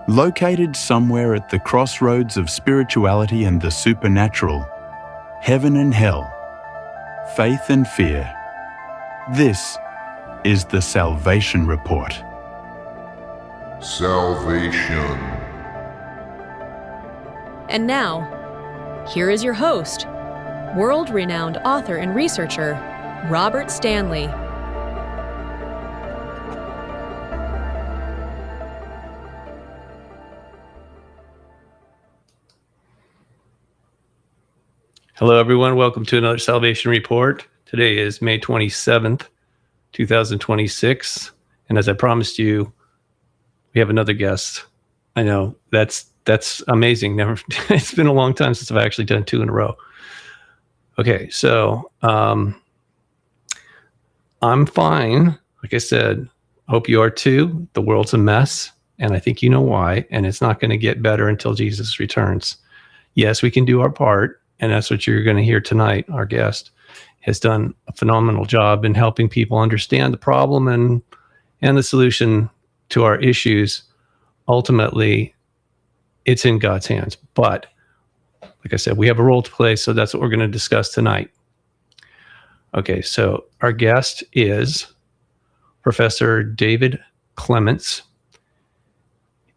Located somewhere at the crossroads of spirituality and the supernatural, heaven and hell, faith and fear, this is the Salvation Report. Salvation. And now, here is your host, world-renowned author and researcher, Robert Stanley. Hello, everyone. Welcome to another Salvation Report. Today is May 27th, 2026. And as I promised you, we have another guest. I know that's amazing. It's been a long time since I've actually done two in a row. Okay, so I'm fine. Like I said, I hope you are too. The world's a mess, and I think you know why. And it's not going to get better until Jesus returns. Yes, we can do our part. And that's what you're going to hear tonight. Our guest has done a phenomenal job in helping people understand the problem and the solution to our issues. Ultimately, it's in God's hands. But like I said, we have a role to play, so that's what we're going to discuss tonight. Okay, so our guest is Professor David Clements,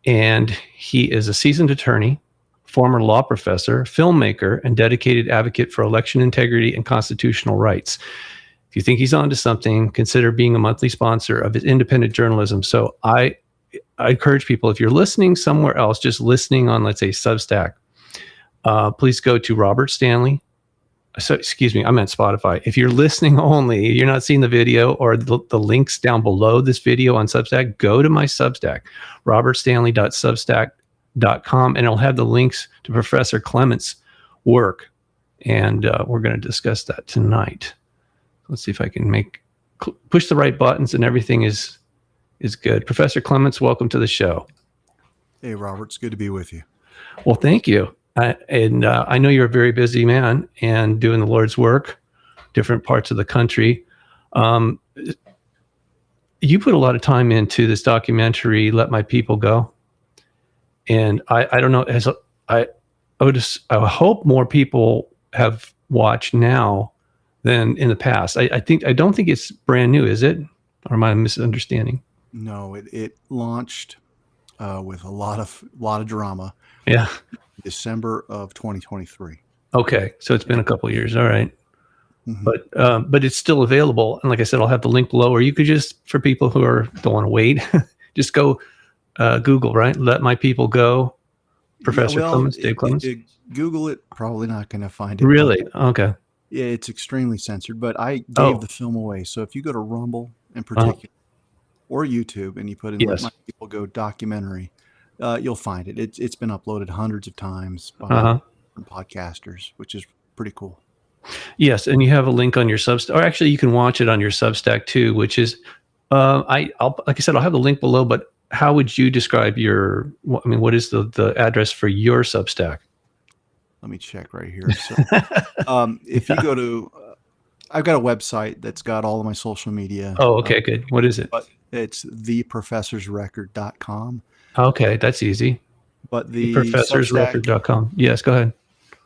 and he is a seasoned attorney, former law professor, filmmaker, and dedicated advocate for election integrity and constitutional rights. If you think he's onto something, consider being a monthly sponsor of his independent journalism. So I encourage people, if you're listening somewhere else, just listening on, let's say, Substack, please go to Robert Stanley. So, excuse me, I meant Spotify. If you're listening only, you're not seeing the video or the links down below this video on Substack, go to my Substack, robertstanley.substack.com, and it'll have the links to Professor Clements' work, and we're going to discuss that tonight. Let's see if I can push the right buttons and everything is good. Professor Clements, welcome to the show. Hey, Robert, it's good to be with you. Well, thank you. I know you're a very busy man and doing the Lord's work, different parts of the country. You put a lot of time into this documentary, Let My People Go. And I don't know, I hope more people have watched now than in the past. I don't think it's brand new, is it? Or am I misunderstanding? No, it launched with a lot of drama. Yeah. December of 2023. Okay, so it's been a couple of years. All right. Mm-hmm. But it's still available. And like I said, I'll have the link below, or you could just, for people who don't want to wait, just go Google, right? Let My People Go. Professor Clements, Dave Clements. Google it, probably not going to find it. Really? Okay. Yeah, it's extremely censored, but I gave the film away. So if you go to Rumble in particular or YouTube and you put in Let My People Go documentary, you'll find it. It's been uploaded hundreds of times by podcasters, which is pretty cool. Yes, and you have a link on your Substack, or actually you can watch it on your Substack too, which is, like I said, I'll have the link below, but how would you describe what is the address for your Substack? Let me check right here. So, if you go to, I've got a website that's got all of my social media. Oh, okay, good. What is it? It's theprofessorsrecord.com. Okay, that's easy. But the professorsrecord.com. Yes, go ahead.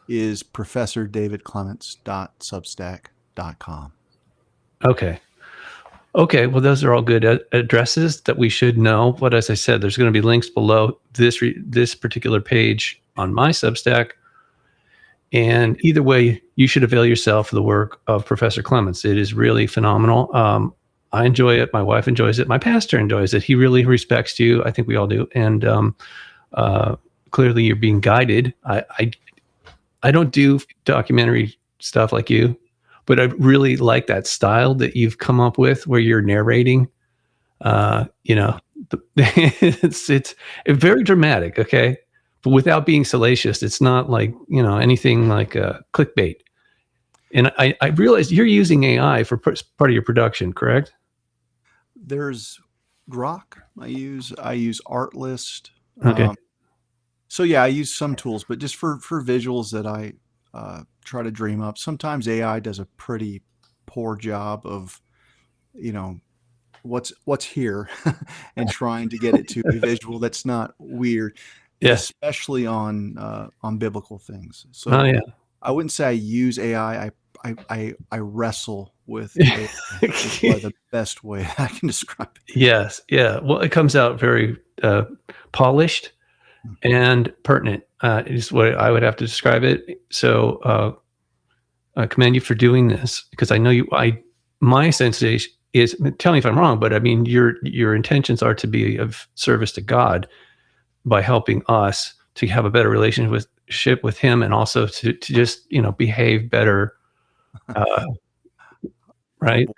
Is professordavidclements.substack.com. Okay, well, those are all good addresses that we should know. But as I said, there's going to be links below this particular page on my Substack. And either way, you should avail yourself of the work of Professor Clements. It is really phenomenal. I enjoy it. My wife enjoys it. My pastor enjoys it. He really respects you. I think we all do. And clearly you're being guided. I don't do documentary stuff like you, but I really like that style that you've come up with where you're narrating. It's very dramatic, okay? But without being salacious. It's not like, anything like clickbait. And I realize you're using AI for part of your production, correct? There's Grok. I use Artlist. Okay. So yeah, I use some tools, but just for visuals that I try to dream up. Sometimes AI does a pretty poor job of, what's here and trying to get it to a visual that's not weird, Yeah. especially on biblical things. So Oh yeah. I wouldn't say I use AI. I wrestle with AI. Is probably the best way I can describe it. Yes. Yeah. Well, it comes out very polished and pertinent. Is what I would have to describe it. So I commend you for doing this, because I know you. My sensation is, tell me if I'm wrong, but I mean your intentions are to be of service to God by helping us to have a better relationship with Him, and also to just behave better. Right?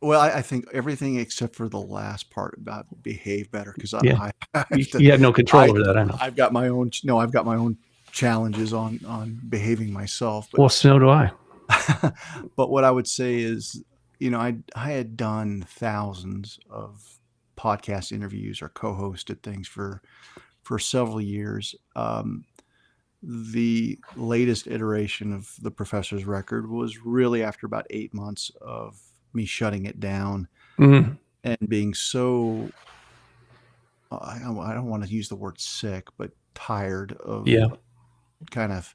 Well, I think everything except for the last part about behave better, because Yeah. I You have no control over that. I know. I've got my own challenges on behaving myself. But Well, so do I. but what I would say is, I had done thousands of podcast interviews or co-hosted things for several years. The latest iteration of the Professor's Record was really after about 8 months of me shutting it down Mhm. and being so, I don't want to use the word sick, but tired of Yeah. kind of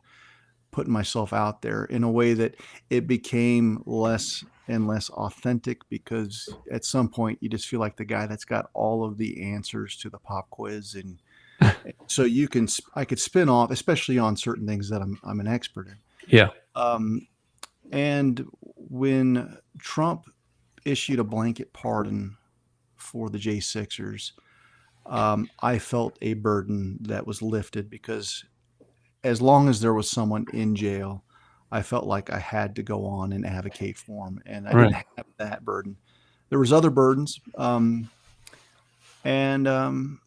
putting myself out there in a way that it became less and less authentic, because at some point you just feel like the guy that's got all of the answers to the pop quiz. And so I could spin off, especially on certain things that I'm an expert in. Yeah. And when Trump issued a blanket pardon for the J6ers, I felt a burden that was lifted, because as long as there was someone in jail, I felt like I had to go on and advocate for him, and I didn't have that burden. There was other burdens,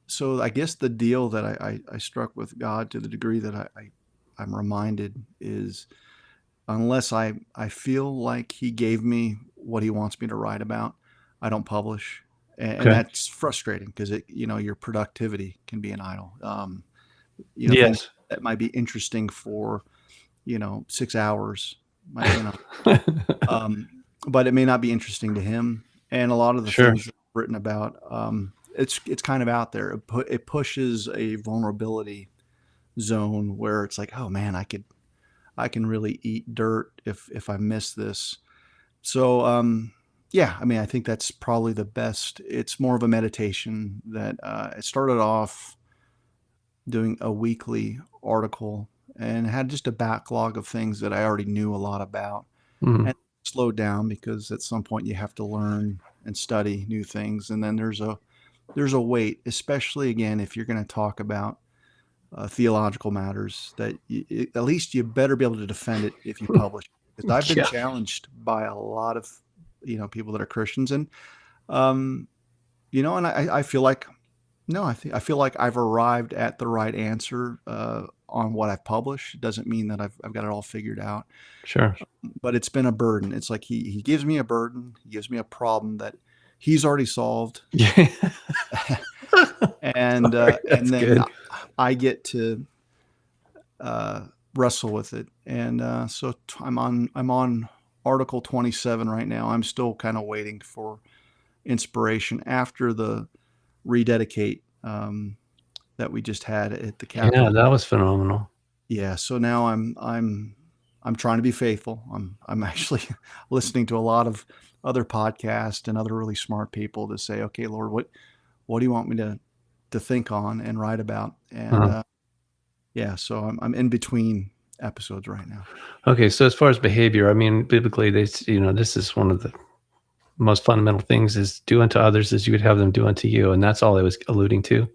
so I guess the deal that I struck with God, to the degree that I'm reminded, is unless I feel like He gave me what He wants me to write about, I don't publish, and that's frustrating, because your productivity can be an idol. Things Yes. that might be interesting for 6 hours, but it may not be interesting to Him. And a lot of the things that I've written about, it's kind of out there. It pushes a vulnerability zone where it's like, oh man, I can really eat dirt if I miss this. So yeah, I mean, I think that's probably the best. It's more of a meditation that it started off doing a weekly article and had just a backlog of things that I already knew a lot about, and slowed down, because at some point you have to learn and study new things. And then there's a weight, especially again, if you're going to talk about theological matters, that at least you better be able to defend it if you publish. Because I've been challenged by a lot of people that are Christians, and and I feel like, no, I feel like I've arrived at the right answer on what I've published. It doesn't mean that I've got it all figured out. Sure. But it's been a burden. It's like he gives me a burden. He gives me a problem that He's already solved. Yeah. And then good. I get to wrestle with it. And so I'm on Article 27 right now. I'm still kind of waiting for inspiration after the rededicate that we just had at the Capitol. Yeah, that was phenomenal. Yeah, so now I'm trying to be faithful. I'm actually listening to a lot of other podcasts and other really smart people to say, okay, Lord, what do you want me to think on and write about? And yeah, so I'm in between episodes right now. Okay, so as far as behavior, I mean, biblically, this is one of the most fundamental things: is do unto others as you would have them do unto you, and that's all I was alluding to.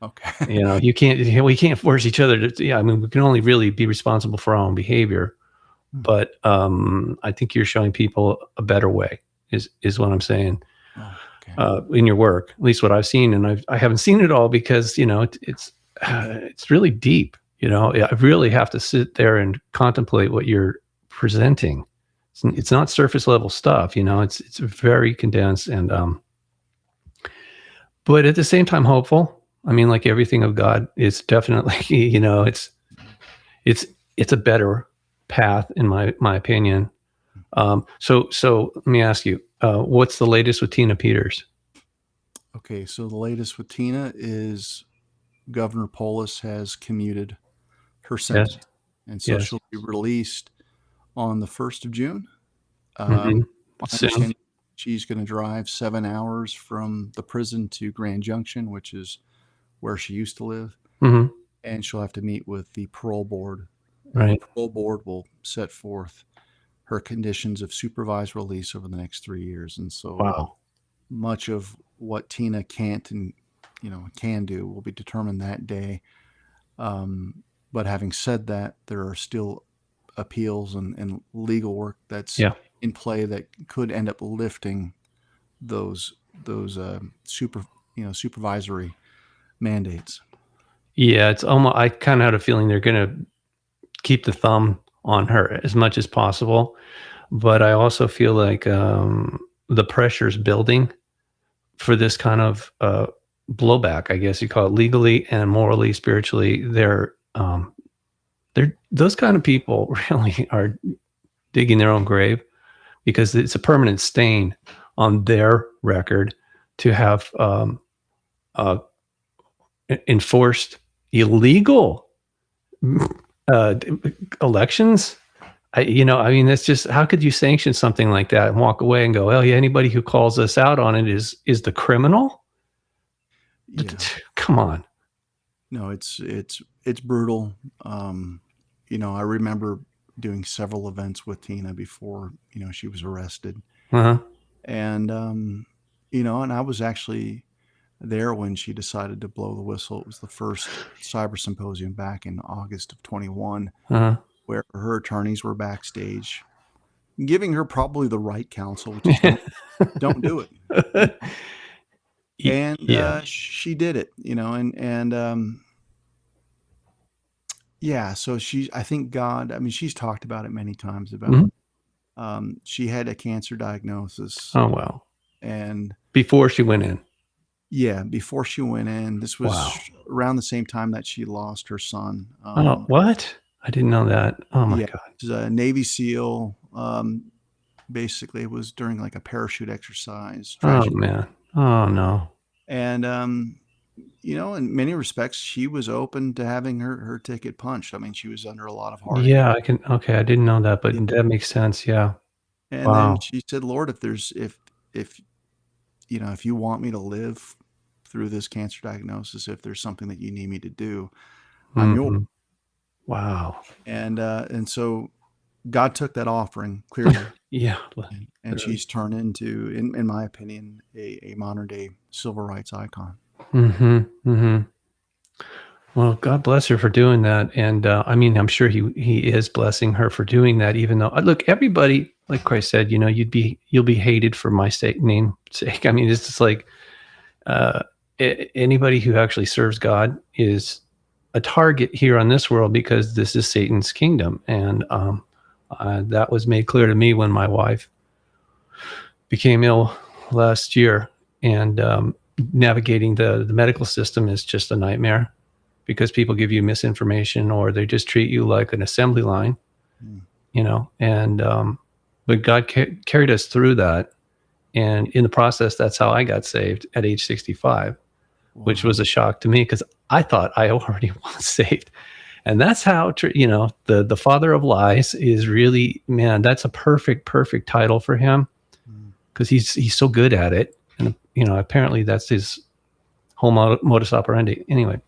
Okay. We can't force each other to. Yeah, I mean, we can only really be responsible for our own behavior. But I think you're showing people a better way. Is what I'm saying. Oh, okay. In your work, at least what I've seen, and I haven't seen it all, because it's really deep. I really have to sit there and contemplate what you're presenting. It's not surface level stuff. It's very condensed, and but at the same time hopeful. I mean, like everything of God, it's definitely it's a better path in my opinion. So let me ask you, what's the latest with Tina Peters? Okay, so the latest with Tina is Governor Polis has commuted her Yes. sentence, and so Yes. she'll be released on the 1st of June. Mm-hmm. My Soon. understanding, she's going to drive 7 hours from the prison to Grand Junction, which is where she used to live, Mm-hmm. and she'll have to meet with the parole board, and the Right. parole board will set forth her conditions of supervised release over the next 3 years. And so Wow. much of what Tina can't and can do will be determined that day. But having said that, there are still appeals and legal work that's Yeah. in play that could end up lifting those supervisory mandates. Yeah. It's almost, I kind of had a feeling they're going to keep the thumb on her as much as possible. But I also feel like the pressure's building for this kind of blowback, I guess you call it, legally and morally, spiritually. They're those kind of people really are digging their own grave, because it's a permanent stain on their record to have enforced illegal uh, elections. I mean, that's just, how could you sanction something like that and walk away and go, well, yeah, anybody who calls us out on it is the criminal? Yeah. Come on. No, it's brutal. I remember doing several events with Tina before, she was arrested. Uh-huh. And, and I was actually there when she decided to blow the whistle. It was the first cyber symposium back in August of 21, Uh-huh. where her attorneys were backstage giving her probably the right counsel, which is don't do it. And she did it, so I think God, I mean, she's talked about it many times about, she had a cancer diagnosis. Oh, wow. And before she went in. Yeah, before she went in. This was around the same time that she lost her son. What? I didn't know that. Oh my God. It was a Navy SEAL. Basically, it was during like a parachute exercise. Tragedy. Oh man. Oh no. And in many respects, she was open to having her ticket punched. I mean, she was under a lot of heartache. Yeah, I didn't know that, but that makes sense. Yeah. And then she said, Lord, if you want me to live through this cancer diagnosis, if there's something that you need me to do, I'm yours. Wow. And so God took that offering clearly. Yeah. And she's turned into, in my opinion, a modern day civil rights icon. Well, God bless her for doing that. And I mean, I'm sure he is blessing her for doing that, even though, look, everybody, like Christ said, you'll be hated for my name sake. I mean, it's just like anybody who actually serves God is a target here on this world, because this is Satan's kingdom. And that was made clear to me when my wife became ill last year, and navigating the medical system is just a nightmare, because people give you misinformation, or they just treat you like an assembly line, and but God carried us through that. And in the process, that's how I got saved at age 65, which was a shock to me, because I thought I already was saved. And that's how, the father of lies is really, man, that's a perfect title for him, because he's so good at it. And, apparently that's his whole modus operandi. Anyway,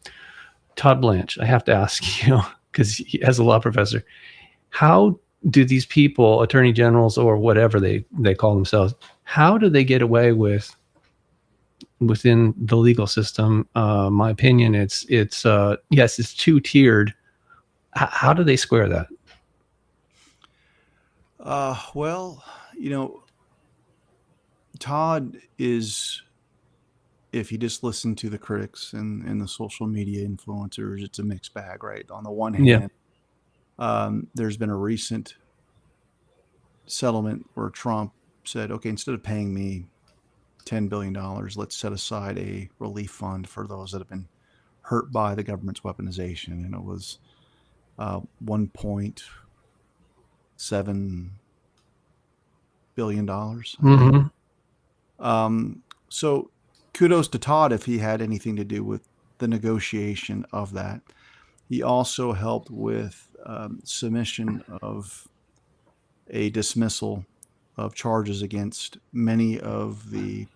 Todd Blanche, I have to ask you, because as a law professor, how do these people, attorney generals or whatever they call themselves, how do they get away with, within the legal system? My opinion, it's yes, it's two-tiered. How do they square that? Well, Todd is, if you just listen to the critics and the social media influencers, it's a mixed bag, right? On the one hand, there's been a recent settlement where Trump said, okay, instead of paying me $10 billion, let's set aside a relief fund for those that have been hurt by the government's weaponization. And it was $1.7 billion. So kudos to Todd if he had anything to do with the negotiation of that. He also helped with submission of a dismissal of charges against many of the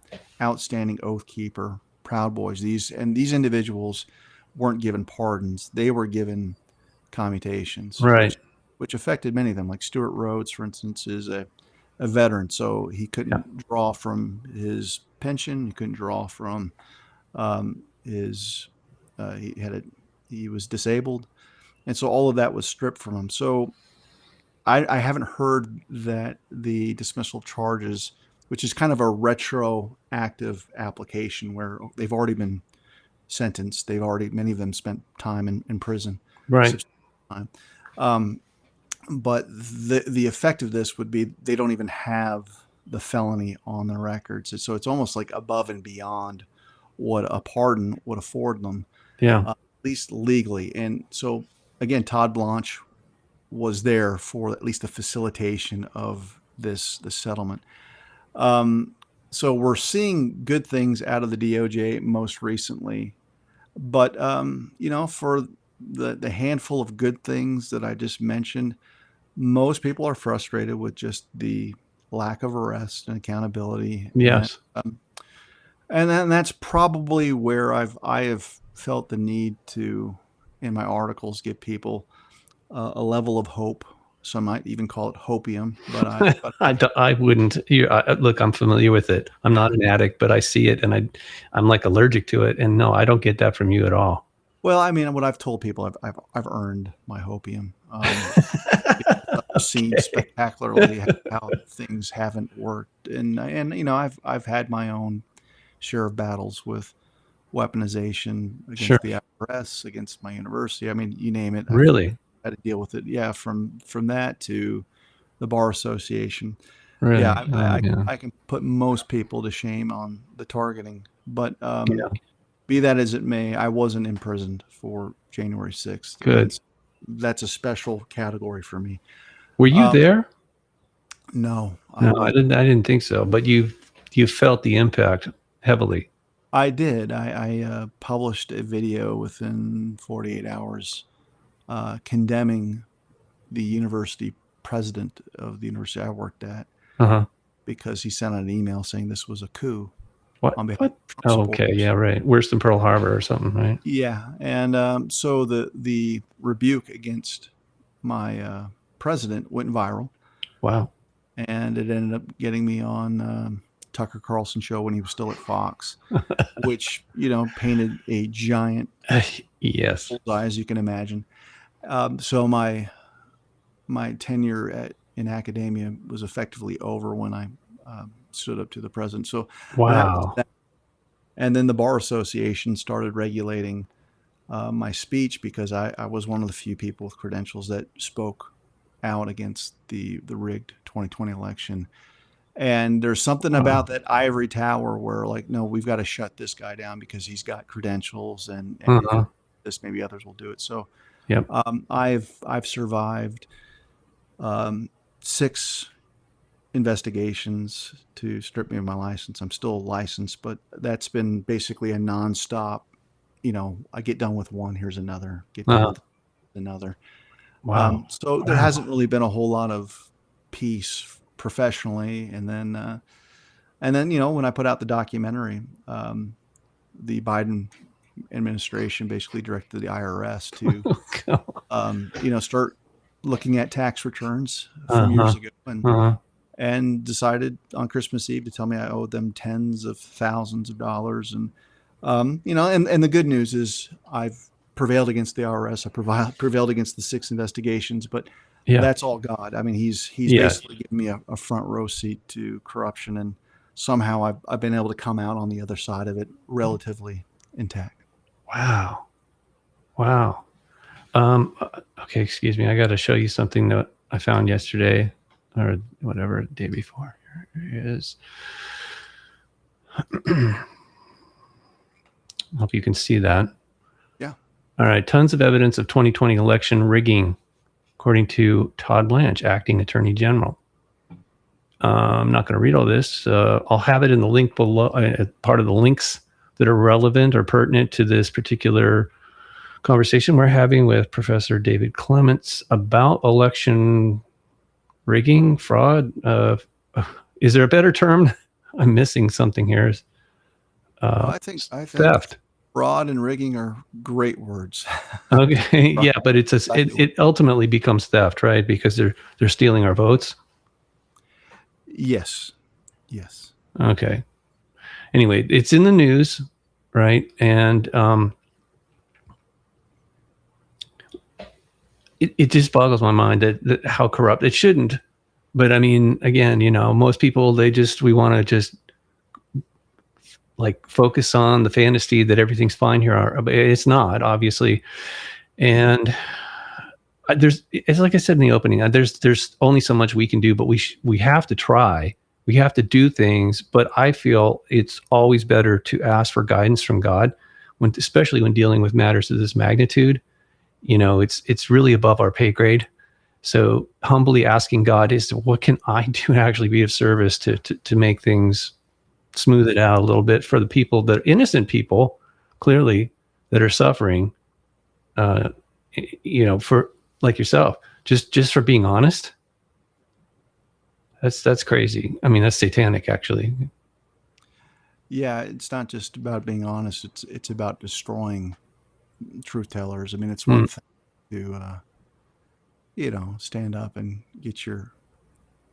outstanding Oath Keeper Proud Boys. These individuals weren't given pardons; they were given commutations, Right. which affected many of them. Like Stuart Rhodes, for instance, is a veteran, so he couldn't draw from his pension. He couldn't draw from his. He was disabled, and so all of that was stripped from him. So I haven't heard that the dismissal of charges, which is kind of a retroactive application where they've already been sentenced. Many of them spent time in prison. Right. But the effect of this would be they don't even have the felony on their records. So it's almost like above and beyond what a pardon would afford them. Yeah. At least legally. And so, again, Todd Blanche was there for at least the facilitation of this settlement. So we're seeing good things out of the DOJ most recently. But, for the handful of good things that I just mentioned, most people are frustrated with just the lack of arrest and accountability. Yes. And then that's probably where I have felt the need to, in my articles, give people a level of hope. Some might even call it hopium, but I wouldn't. Look, I'm familiar with it. I'm not an addict, but I see it, and I'm like allergic to it. And no, I don't get that from you at all. Well, I mean, what I've told people, I've earned my hopium. I've seen spectacularly how things haven't worked, and I've had my own share of battles with weaponization against the IRS, against my university. I mean, you name it. Really? I've had to deal with it. Yeah, from that to the Bar Association. Really? Yeah, I can put most people to shame on the targeting, but be that as it may, I wasn't imprisoned for January 6th. Good. That's a special category for me. Were you there? No, I didn't think so. But you felt the impact heavily. I did. I published a video within 48 hours condemning the university president of the university I worked at because he sent out an email saying this was a coup. What? Oh, okay. Yeah, right. Worse than Pearl Harbor or something, right? Yeah. And so the rebuke against my president went viral. Wow. And it ended up getting me on Tucker Carlson show when he was still at Fox, which, painted a giant bullseye, as you can imagine. So my tenure in academia was effectively over when I stood up to the president. So wow. And then the Bar Association started regulating my speech because I was one of the few people with credentials that spoke out against the rigged 2020 election. And there's something about that ivory tower where, like, no, we've got to shut this guy down because he's got credentials, and this, maybe others will do it. So I've survived 6 investigations to strip me of my license. I'm still licensed, but that's been basically a nonstop. I get done with one, here's another, get done with another. Wow. So there hasn't really been a whole lot of peace professionally. And then, when I put out the documentary, the Biden administration basically directed the IRS to, start looking at tax returns from years ago, and decided on Christmas Eve to tell me I owed them tens of thousands of dollars. And, and the good news is I've prevailed against the IRS. I prevailed against the 6 investigations, but that's all God. I mean, he's basically given me a front row seat to corruption, and somehow I've been able to come out on the other side of it relatively intact. Wow. Okay, excuse me. I got to show you something that I found yesterday or whatever, the day before. Here it is. Hope you can see that. Yeah. All right. Tons of evidence of 2020 election rigging, according to Todd Blanche, acting attorney general. I'm not going to read all this. I'll have it in the link below, part of the links that are relevant or pertinent to this particular conversation we're having with Professor David Clements about election rigging, fraud. Is there a better term? I'm missing something here. I think theft. Fraud and rigging are great words. Okay, yeah, but it ultimately becomes theft, right? Because they're stealing our votes. Yes. Okay. Anyway, it's in the news, right? And it just boggles my mind that how corrupt it shouldn't. But I mean, again, most people we want to just like focus on the fantasy that everything's fine here. It's not, obviously. And it's like I said in the opening, there's only so much we can do, but we have to try. We have to do things, but I feel it's always better to ask for guidance from God, especially when dealing with matters of this magnitude. It's really above our pay grade. So humbly asking God is, what can I do to actually be of service to make things smooth it out a little bit for the people, that innocent people, clearly, that are suffering, for like yourself, just for being honest. That's crazy. I mean, that's satanic, actually. Yeah, it's not just about being honest. It's about destroying truth tellers. I mean, it's one thing to, stand up and get your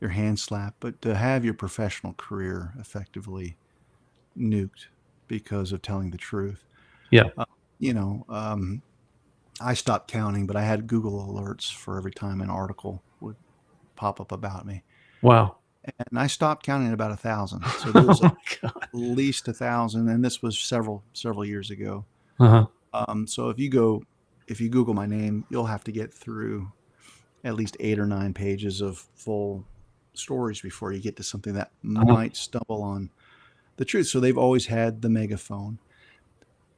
hand slapped, but to have your professional career effectively nuked because of telling the truth. Yeah. I stopped counting, but I had Google alerts for every time an article would pop up about me. Wow. And I stopped counting at about 1,000. So there's at least 1,000, and this was several years ago. Uh-huh. So if you Google my name, you'll have to get through at least 8 or 9 pages of full stories before you get to something that might stumble on the truth. So they've always had the megaphone.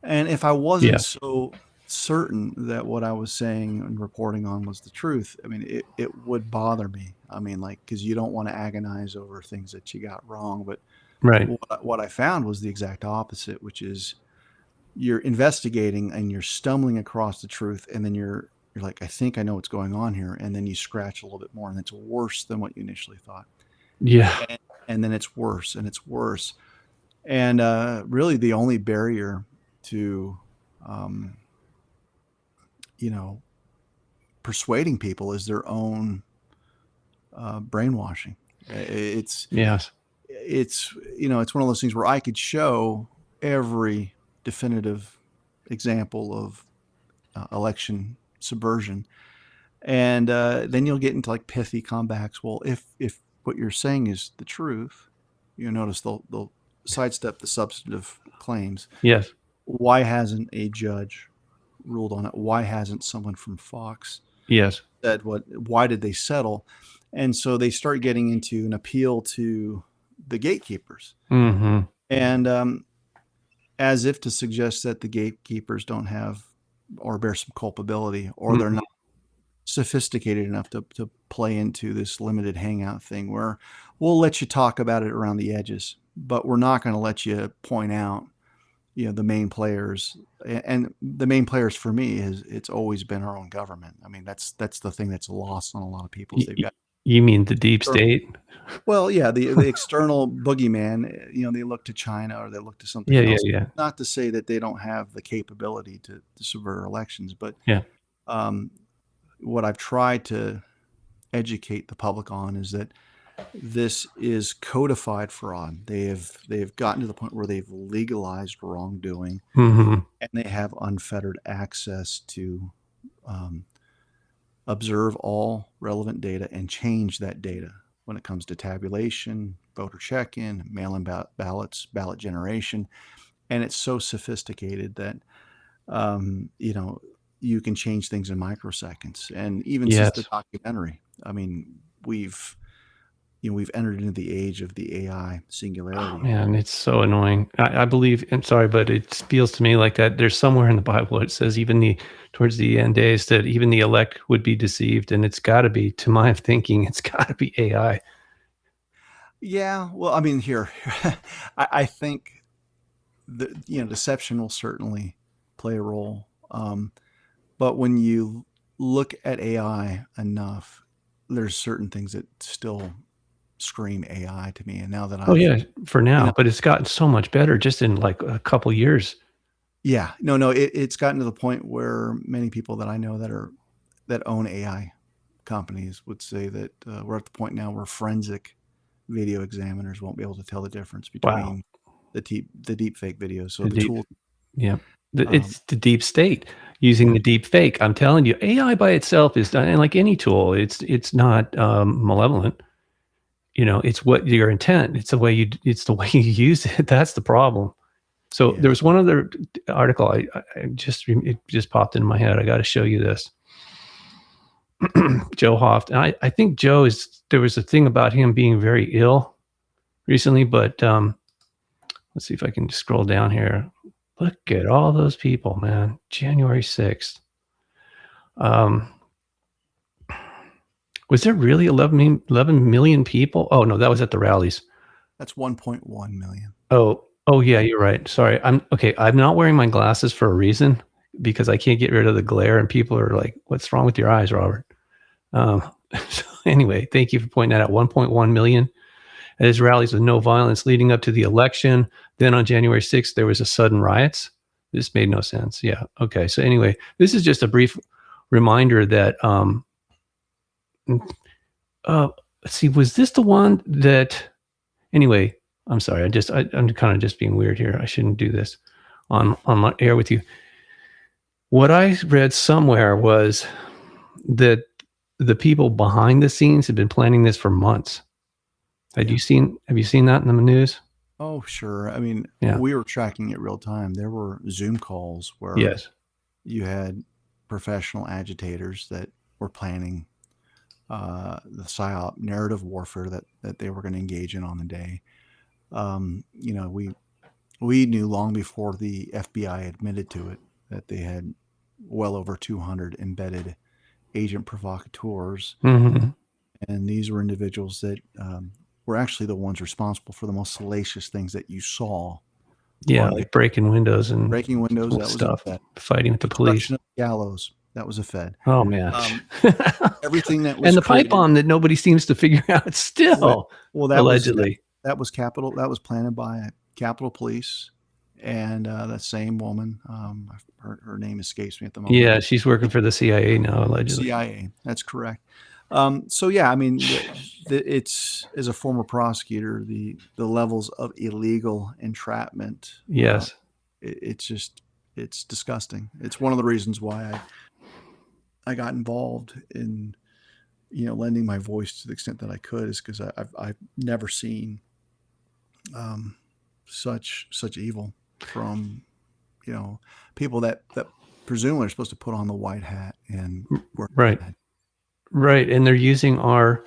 And if I wasn't so certain that what I was saying and reporting on was the truth, I mean, it would bother me. I mean, because you don't want to agonize over things that you got wrong. But right. What I found was the exact opposite, which is you're investigating and you're stumbling across the truth, and then you're like, I think I know what's going on here, and then you scratch a little bit more, and it's worse than what you initially thought. Yeah. And then it's worse, and it's worse. And really the only barrier to persuading people is their own brainwashing. It's one of those things where I could show every definitive example of election subversion, and then you'll get into like pithy comebacks. Well, if what you're saying is the truth, you notice they'll sidestep the substantive claims. Yes. Why hasn't a judge ruled on it? Why hasn't someone from Fox said what? Why did they settle? And so they start getting into an appeal to the gatekeepers, and as if to suggest that the gatekeepers don't have or bear some culpability, or they're not sophisticated enough to play into this limited hangout thing where we'll let you talk about it around the edges, but we're not going to let you point out the main players. And the main players for me it's always been our own government. I mean, that's the thing that's lost on a lot of people. You mean the deep state? Well, yeah, the external boogeyman. They look to China or they look to something else. Yeah. Not to say that they don't have the capability to subvert elections, but what I've tried to educate the public on is that this is codified fraud. They've gotten to the point where they've legalized wrongdoing, and they have unfettered access to observe all relevant data and change that data when it comes to tabulation, voter check-in, mail-in ballots, ballot generation. And it's so sophisticated that you can change things in microseconds. And even since the documentary, I mean, we've entered into the age of the AI singularity. Oh, man, it's so annoying. I believe, I'm sorry, but it feels to me like that there's somewhere in the Bible it says towards the end days that even the elect would be deceived, and it's got to be, to my thinking, it's got to be AI. Yeah, well, I mean, here, I think deception will certainly play a role. But when you look at AI enough, there's certain things that still scream AI to me. And now that for now, but it's gotten so much better just in like a couple years. Yeah, no, it's gotten to the point where many people that I know that own AI companies would say that we're at the point now where forensic video examiners won't be able to tell the difference between the deep fake videos. So the tool, it's the deep state using the deep fake. I'm telling you, AI by itself is not, and like any tool, it's not malevolent. It's what your intent. It's the way you use it. That's the problem. So there was one other article it just popped in my head. I got to show you this. Joe Hoft. And I think Joe there was a thing about him being very ill recently, but let's see if I can just scroll down here. Look at all those people, man. January 6th. Was there really 11 million people? Oh, no, that was at the rallies. That's 1.1 million. Oh, yeah, you're right. Sorry. I'm not wearing my glasses for a reason because I can't get rid of the glare and people are like, what's wrong with your eyes, Robert? So anyway, thank you for pointing that out. 1.1 million at his rallies with no violence leading up to the election. Then on January 6th, there was a sudden riots. This made no sense. Yeah. Okay. So anyway, this is just a brief reminder that, let's see, was this the one that, anyway, I'm sorry. I'm kind of just being weird here. I shouldn't do this on my air with you. What I read somewhere was that the people behind the scenes had been planning this for months. Have you seen that in the news? Oh, sure. I mean, we were tracking it real time. There were Zoom calls where you had professional agitators that were planning the PSYOP narrative warfare that they were going to engage in on the day. We knew long before the FBI admitted to it that they had well over 200 embedded agent provocateurs. Mm-hmm. And these were individuals that were actually the ones responsible for the most salacious things that you saw. Yeah, like breaking windows, that was stuff. Fighting with the police. Gallows. That was a Fed. Oh man! Everything that was and the pipe bomb that nobody seems to figure out still. Well, that allegedly that was Capitol. That was planted by Capitol Police, and that same woman. Her name escapes me at the moment. Yeah, she's working for the CIA now, allegedly. CIA. That's correct. So yeah, I mean, it's as a former prosecutor, the levels of illegal entrapment. Yes, it's disgusting. It's one of the reasons why I got involved in, lending my voice to the extent that I could, is because I've never seen such evil from, people that presumably are supposed to put on the white hat and work. Right. And they're using our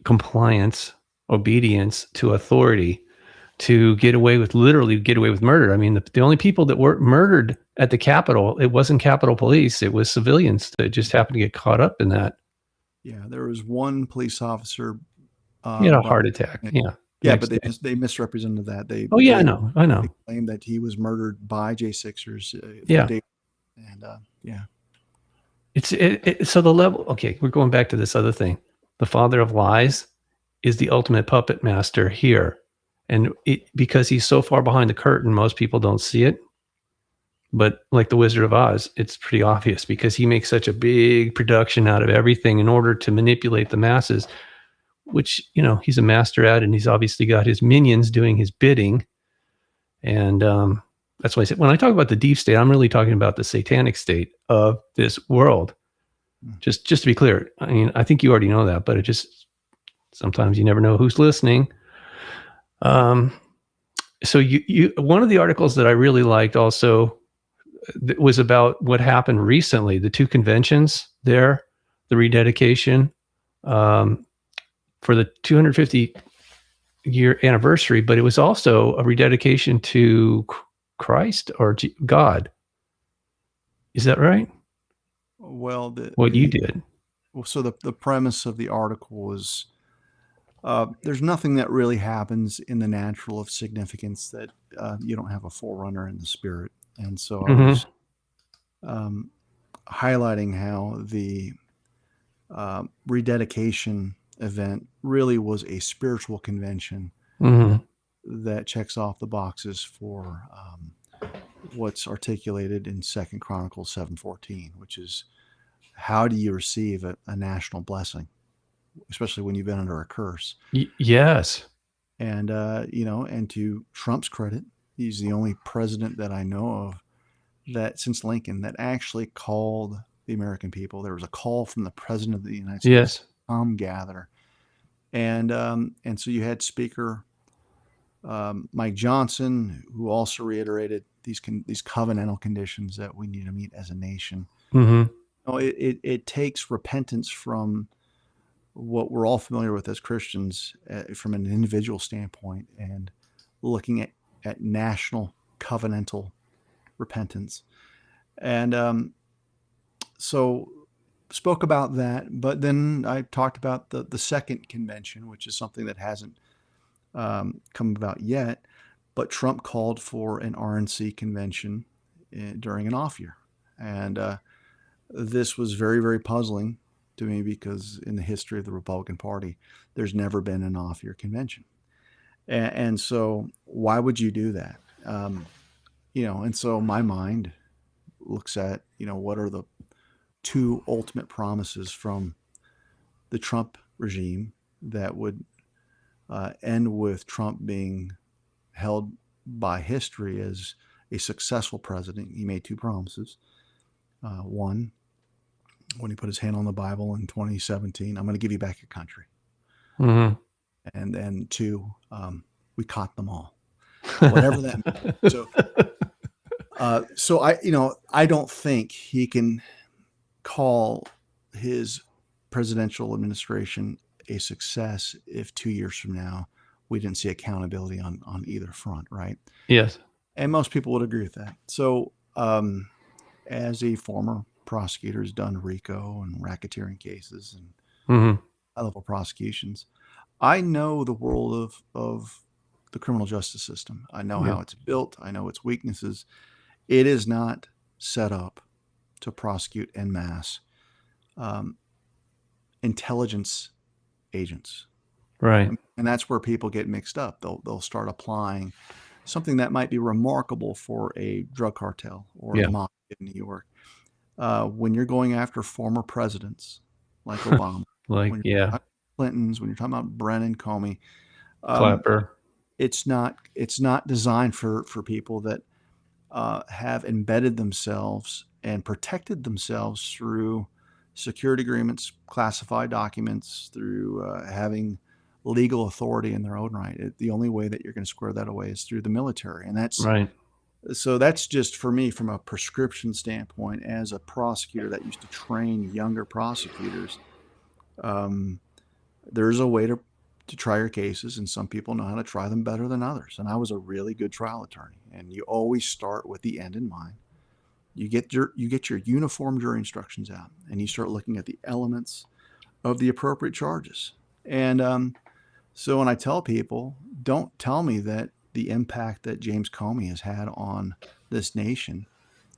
compliance, obedience to authority to literally get away with murder. I mean, the only people that were murdered at the Capitol, it wasn't Capitol Police. It was civilians that just happened to get caught up in that. Yeah. There was one police officer. He had a heart attack. Yeah. Yeah, but they misrepresented that. I know. They claimed that he was murdered by J6ers. So the level. Okay, we're going back to this other thing. The father of lies is the ultimate puppet master here, and because he's so far behind the curtain, most people don't see it. But like the Wizard of Oz, it's pretty obvious because he makes such a big production out of everything in order to manipulate the masses, which, he's a master at, and he's obviously got his minions doing his bidding. And that's why I said, when I talk about the deep state, I'm really talking about the satanic state of this world. Just to be clear. I mean, I think you already know that, but sometimes you never know who's listening. So you one of the articles that I really liked also was about what happened recently, the two conventions there, the rededication, for the 250 year anniversary, but it was also a rededication to Christ or God. Is that right? Well, what you did. Well, so the premise of the article was There's nothing that really happens in the natural of significance that you don't have a forerunner in the spirit. And so I was um, highlighting how the rededication event really was a spiritual convention that checks off the boxes for what's articulated in 2 Chronicles 7:14, which is how do you receive a national blessing, especially when you've been under a curse. Yes. And, and to Trump's credit, he's the only president that I know of that since Lincoln that actually called the American people. There was a call from the president of the United States to come gather. And so you had Speaker Mike Johnson, who also reiterated these covenantal conditions that we need to meet as a nation. It takes repentance from what we're all familiar with as Christians from an individual standpoint and looking at national covenantal repentance. And so spoke about that, but then I talked about the second convention, which is something that hasn't come about yet, but Trump called for an RNC convention during an off year. And this was very, very puzzling to me because in the history of the Republican Party, there's never been an off year convention. And so why would you do that? And so my mind looks at, what are the two ultimate promises from the Trump regime that would end with Trump being held by history as a successful president. He made two promises. One, when he put his hand on the Bible in 2017, I'm going to give you back your country. And then two, we caught them all, whatever that means. So I don't think he can call his presidential administration a success if 2 years from now we didn't see accountability on either front, right? Yes. And most people would agree with that. So as a former prosecutor who's done RICO and racketeering cases and high-level prosecutions, I know the world of the criminal justice system. I know how it's built. I know its weaknesses. It is not set up to prosecute en masse intelligence agents. Right. And that's where people get mixed up. They'll start applying something that might be remarkable for a drug cartel or a mafia in New York. When you're going after former presidents like Obama, when you're talking about Clintons, when you're talking about Brennan, Comey, Clapper, it's not designed for people that have embedded themselves and protected themselves through security agreements, classified documents, through having legal authority in their own right. The only way that you're going to square that away is through the military. And that's right. So that's just for me from a prescription standpoint, as a prosecutor that used to train younger prosecutors. There's a way to try your cases, and some people know how to try them better than others. And I was a really good trial attorney, and you always start with the end in mind. You get your uniform jury instructions out, and you start looking at the elements of the appropriate charges. And so when I tell people, don't tell me that the impact that James Comey has had on this nation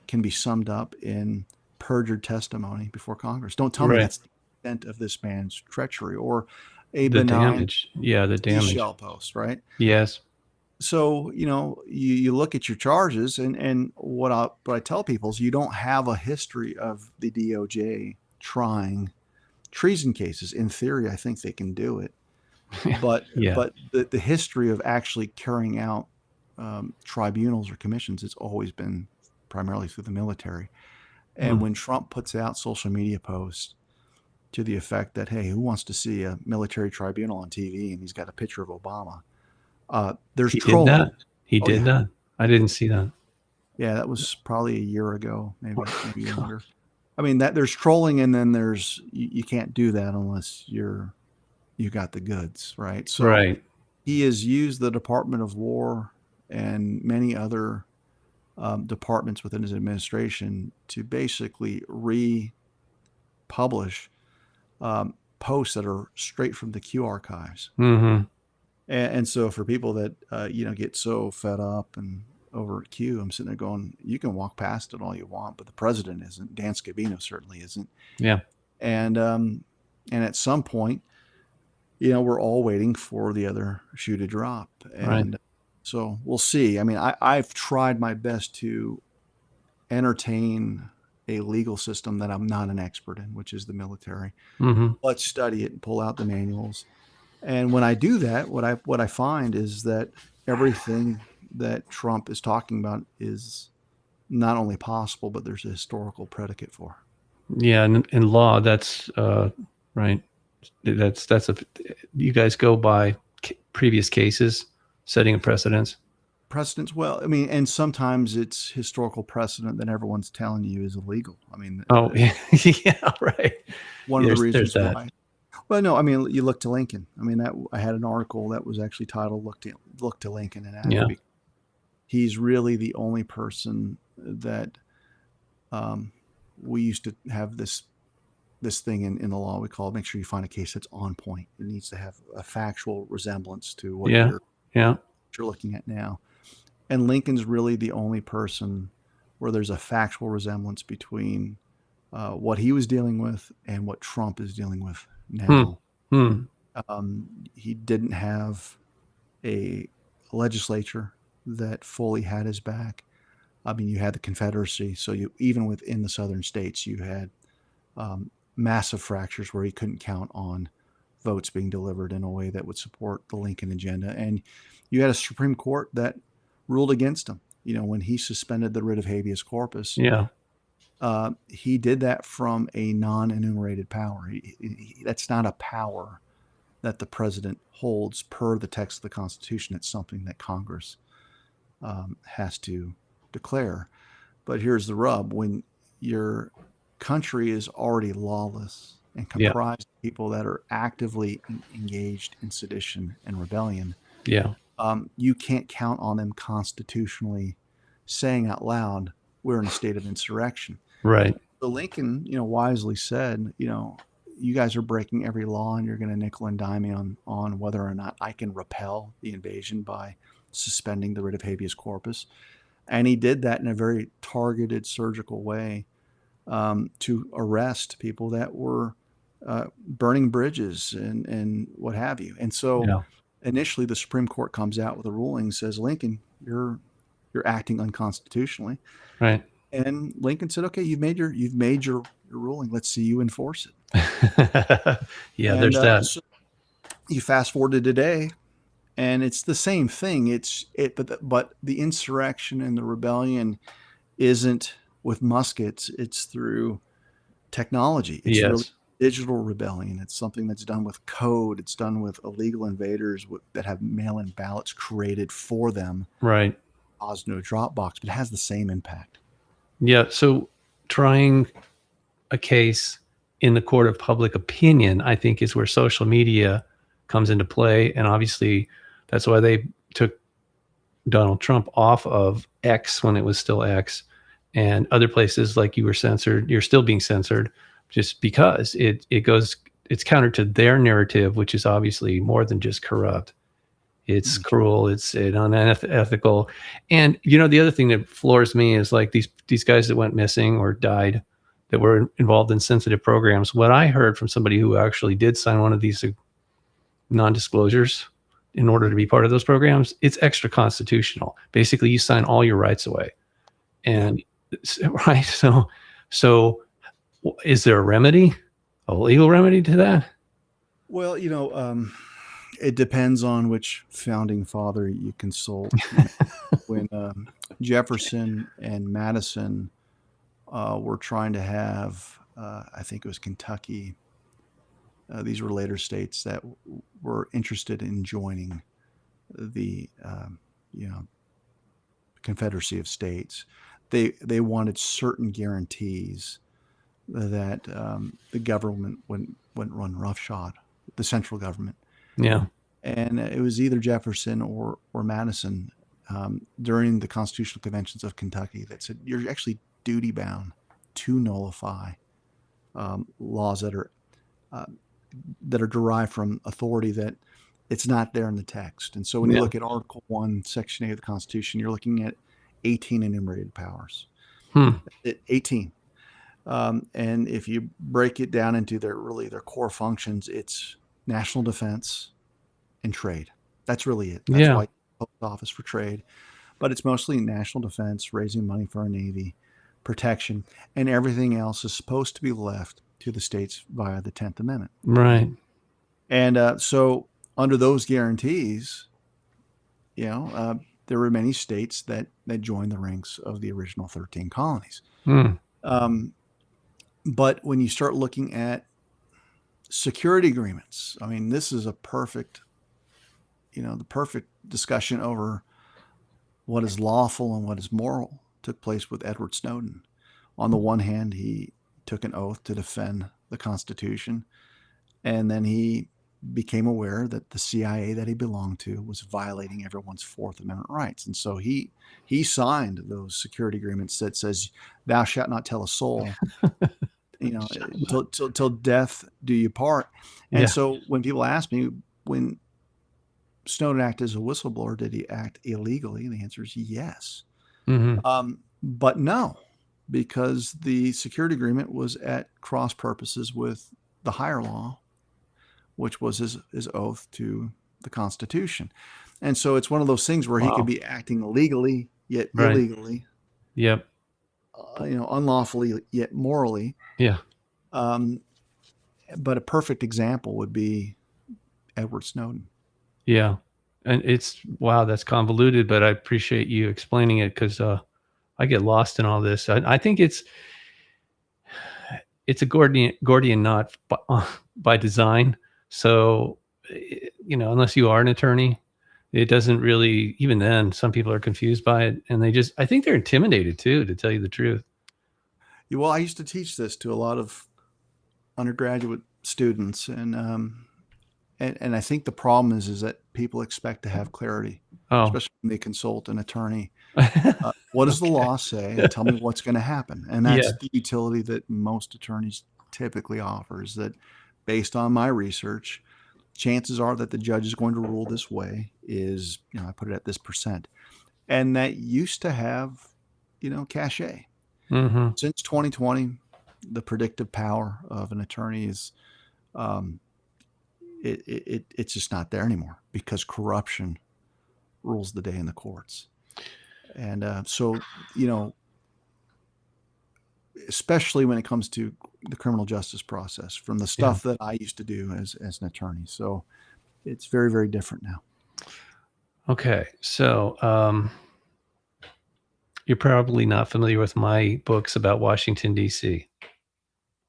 can be summed up in perjured testimony before Congress. Don't tell me that's the extent of this man's treachery or a benign damage. Yeah, the damage. shell post, right? Yes. So, you look at your charges, and what I tell people is you don't have a history of the DOJ trying treason cases. In theory, I think they can do it. But the history of actually carrying out tribunals or commissions, it's always been primarily through the military. And when Trump puts out social media posts to the effect that, hey, who wants to see a military tribunal on TV? And he's got a picture of Obama. There's trolling. Did that? He did that? I didn't see that. Yeah, that was probably a year ago, maybe longer. I mean, there's trolling, and then there's you can't do that unless you got the goods, right? So he has used the Department of War and many other departments within his administration to basically republish posts that are straight from the Q archives. Mm-hmm. And so for people that, get so fed up and over at Q, I'm sitting there going, you can walk past it all you want, but the president isn't. Dan Scavino certainly isn't. Yeah. And at some point, we're all waiting for the other shoe to drop. And so we'll see. I mean, I've tried my best to entertain a legal system that I'm not an expert in, which is the military. Mm-hmm. Let's study it and pull out the manuals. And when I do that, what I find is that everything that Trump is talking about is not only possible, but there's a historical predicate for. Yeah, and in law, that's right. You guys go by previous cases, setting a precedence. Precedents. Well, I mean, and sometimes it's historical precedent that everyone's telling you is illegal. I mean, yeah, right. One of the reasons why. Well, no, I mean, you look to Lincoln. I mean, that I had an article that was actually titled "Look to Lincoln," and he's really the only person that we used to have this thing in the law we call make sure you find a case that's on point. It needs to have a factual resemblance to what you're looking at now. And Lincoln's really the only person where there's a factual resemblance between what he was dealing with and what Trump is dealing with now. He didn't have a legislature that fully had his back. I mean, you had the Confederacy, so even within the southern states, you had massive fractures where he couldn't count on votes being delivered in a way that would support the Lincoln agenda. And you had a Supreme Court that ruled against him. When he suspended the writ of habeas corpus, he did that from a non-enumerated power. That's not a power that the president holds per the text of the Constitution. It's something that Congress has to declare. But here's the rub. When your country is already lawless and comprised of people that are actively engaged in sedition and rebellion, you can't count on them constitutionally saying out loud, we're in a state of insurrection. Right. So Lincoln, wisely said, you guys are breaking every law and you're going to nickel and dime me on whether or not I can repel the invasion by suspending the writ of habeas corpus. And he did that in a very targeted, surgical way to arrest people that were burning bridges and what have you. And so initially the Supreme Court comes out with a ruling, says, Lincoln, you're acting unconstitutionally. Right. And Lincoln said, okay, you've made your ruling. Let's see you enforce it. There's that. So you fast forward to today, and it's the same thing. But the insurrection and the rebellion isn't with muskets. It's through technology. It's really digital rebellion. It's something that's done with code. It's done with illegal invaders that have mail-in ballots created for them. Right. Caused no drop box, but it has the same impact. Yeah. So trying a case in the court of public opinion, I think, is where social media comes into play. And obviously that's why they took Donald Trump off of X when it was still X, and other places like you were censored. You're still being censored just because it's counter to their narrative, which is obviously more than just corrupt. It's cruel. It's unethical. And, the other thing that floors me is like these guys that went missing or died that were involved in sensitive programs. What I heard from somebody who actually did sign one of these non-disclosures in order to be part of those programs, it's extra constitutional. Basically, you sign all your rights away. And right. So is there a remedy, a legal remedy to that? Well, it depends on which founding father you consult. When Jefferson and Madison were trying to have, I think it was Kentucky, these were later states that were interested in joining the Confederacy of States. They wanted certain guarantees that the government wouldn't run roughshod, the central government. Yeah. And it was either Jefferson or Madison during the constitutional conventions of Kentucky that said you're actually duty bound to nullify laws that are that are derived from authority that it's not there in the text. And so when you look at Article 1, Section 8 of the Constitution, you're looking at 18 enumerated powers. 18. And if you break it down into their core functions, it's national defense and trade. That's really it. That's why post office for trade. But it's mostly national defense, raising money for our Navy, protection, and everything else is supposed to be left to the states via the 10th Amendment. Right. And so under those guarantees, there were many states that joined the ranks of the original 13 colonies. But when you start looking at security agreements, I mean, this is the perfect discussion over what is lawful and what is moral took place with Edward Snowden. On the one hand, he took an oath to defend the Constitution, and then he became aware that the CIA that he belonged to was violating everyone's Fourth Amendment rights. And so he signed those security agreements that says, thou shalt not tell a soul, till death do you part. And so when people ask me, when Snowden acted as a whistleblower, did he act illegally? And the answer is yes. But no, because the security agreement was at cross purposes with the higher law, which was his oath to the Constitution. And so it's one of those things where he could be acting legally, yet illegally. Yep. Unlawfully, yet morally. Yeah. But a perfect example would be Edward Snowden. Yeah. And that's convoluted, but I appreciate you explaining it, because I get lost in all this. I think it's a Gordian knot by design. So, unless you are an attorney, it doesn't really, even then, some people are confused by it, and I think they're intimidated too, to tell you the truth. Well, I used to teach this to a lot of undergraduate students, and I think the problem is that people expect to have clarity, especially when they consult an attorney. What does the law say? And tell me what's going to happen. And that's the utility that most attorneys typically offer, is that based on my research, chances are that the judge is going to rule this way, is, I put it at this percent. And that used to have, cachet. Since 2020, the predictive power of an attorney is, it's just not there anymore, because corruption rules the day in the courts. And so, especially when it comes to the criminal justice process, from the stuff that I used to do as an attorney. So it's very, very different now. Okay. So you're probably not familiar with my books about Washington, D.C.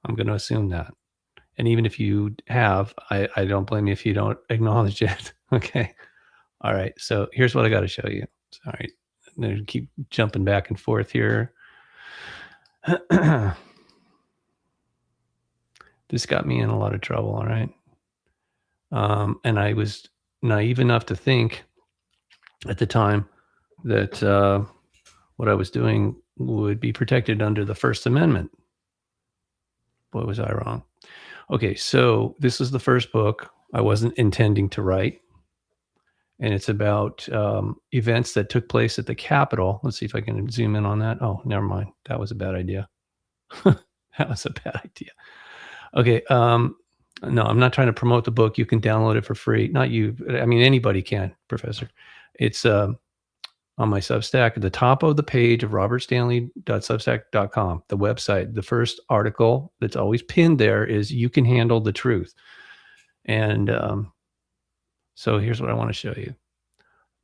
I'm going to assume that. And even if you have, I don't blame you if you don't acknowledge it. Okay. All right. So here's what I got to show you. Sorry. I'm going to keep jumping back and forth here. This got me in a lot of trouble. All right. And I was naive enough to think at the time that what I was doing would be protected under the First Amendment. Boy, was I wrong. Okay, so this is the first book I wasn't intending to write. And it's about events that took place at the Capitol. Let's see if I can zoom in on that. Oh, never mind. That was a bad idea. That was a bad idea. Okay. No, I'm not trying to promote the book. You can download it for free. Not you. I mean, anybody can, Professor. It's on my Substack at the top of the page of robertstanley.substack.com, the website. The first article that's always pinned there is "You Can Handle the Truth." And so here's what I want to show you.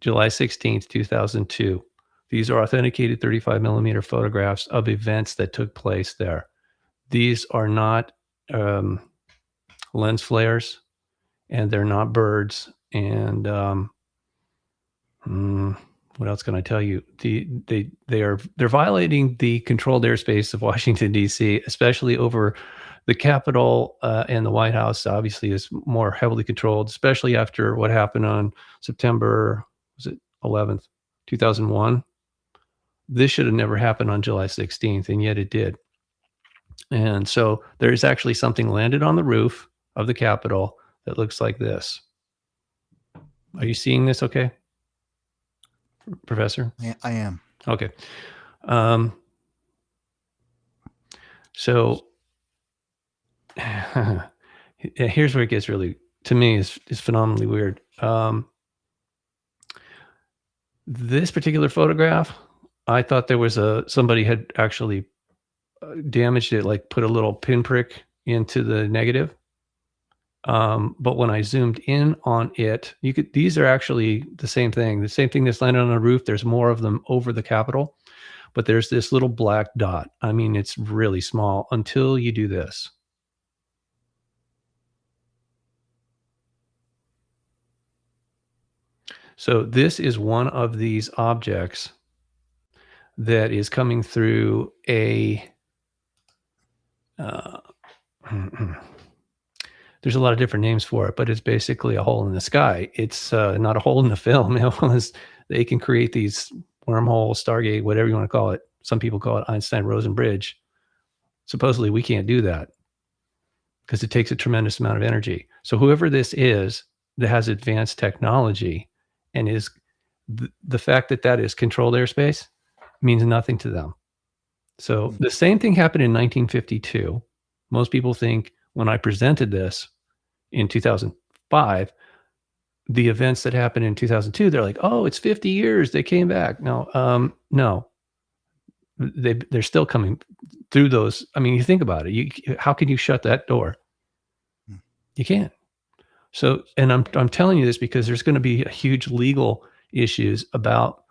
July 16th, 2002. These are authenticated 35 millimeter photographs of events that took place there. These are not lens flares, and they're not birds. And what else can I tell you? They're violating the controlled airspace of Washington, D.C., especially over the Capitol and the White House. Obviously is more heavily controlled, especially after what happened on September 11th, 2001. This should have never happened on July 16th, and yet it did. And so there's actually something landed on the roof of the Capitol that looks like this. Are you seeing this okay, Professor? I am. Okay. So here's where it gets really, to me, is phenomenally weird. This particular photograph, I thought there was somebody had actually damaged it, like put a little pinprick into the negative. But when I zoomed in on it, these are actually the same thing that's landed on a roof. There's more of them over the Capitol, but there's this little black dot. I mean, it's really small until you do this. So this is one of these objects that is coming through a, there's a lot of different names for it, but it's basically a hole in the sky. It's not a hole in the film. They can create these wormhole, Stargate, whatever you want to call it. Some people call it Einstein-Rosen bridge. Supposedly we can't do that because it takes a tremendous amount of energy. So whoever this is that has advanced technology and is the fact that is controlled airspace means nothing to them. So the same thing happened in 1952. Most people think when I presented this in 2005, the events that happened in 2002, they're like, oh, it's 50 years. They came back. No, they're still coming through those. I mean, you think about it. How can you shut that door? You can't. So, and I'm telling you this because there's going to be huge legal issues about,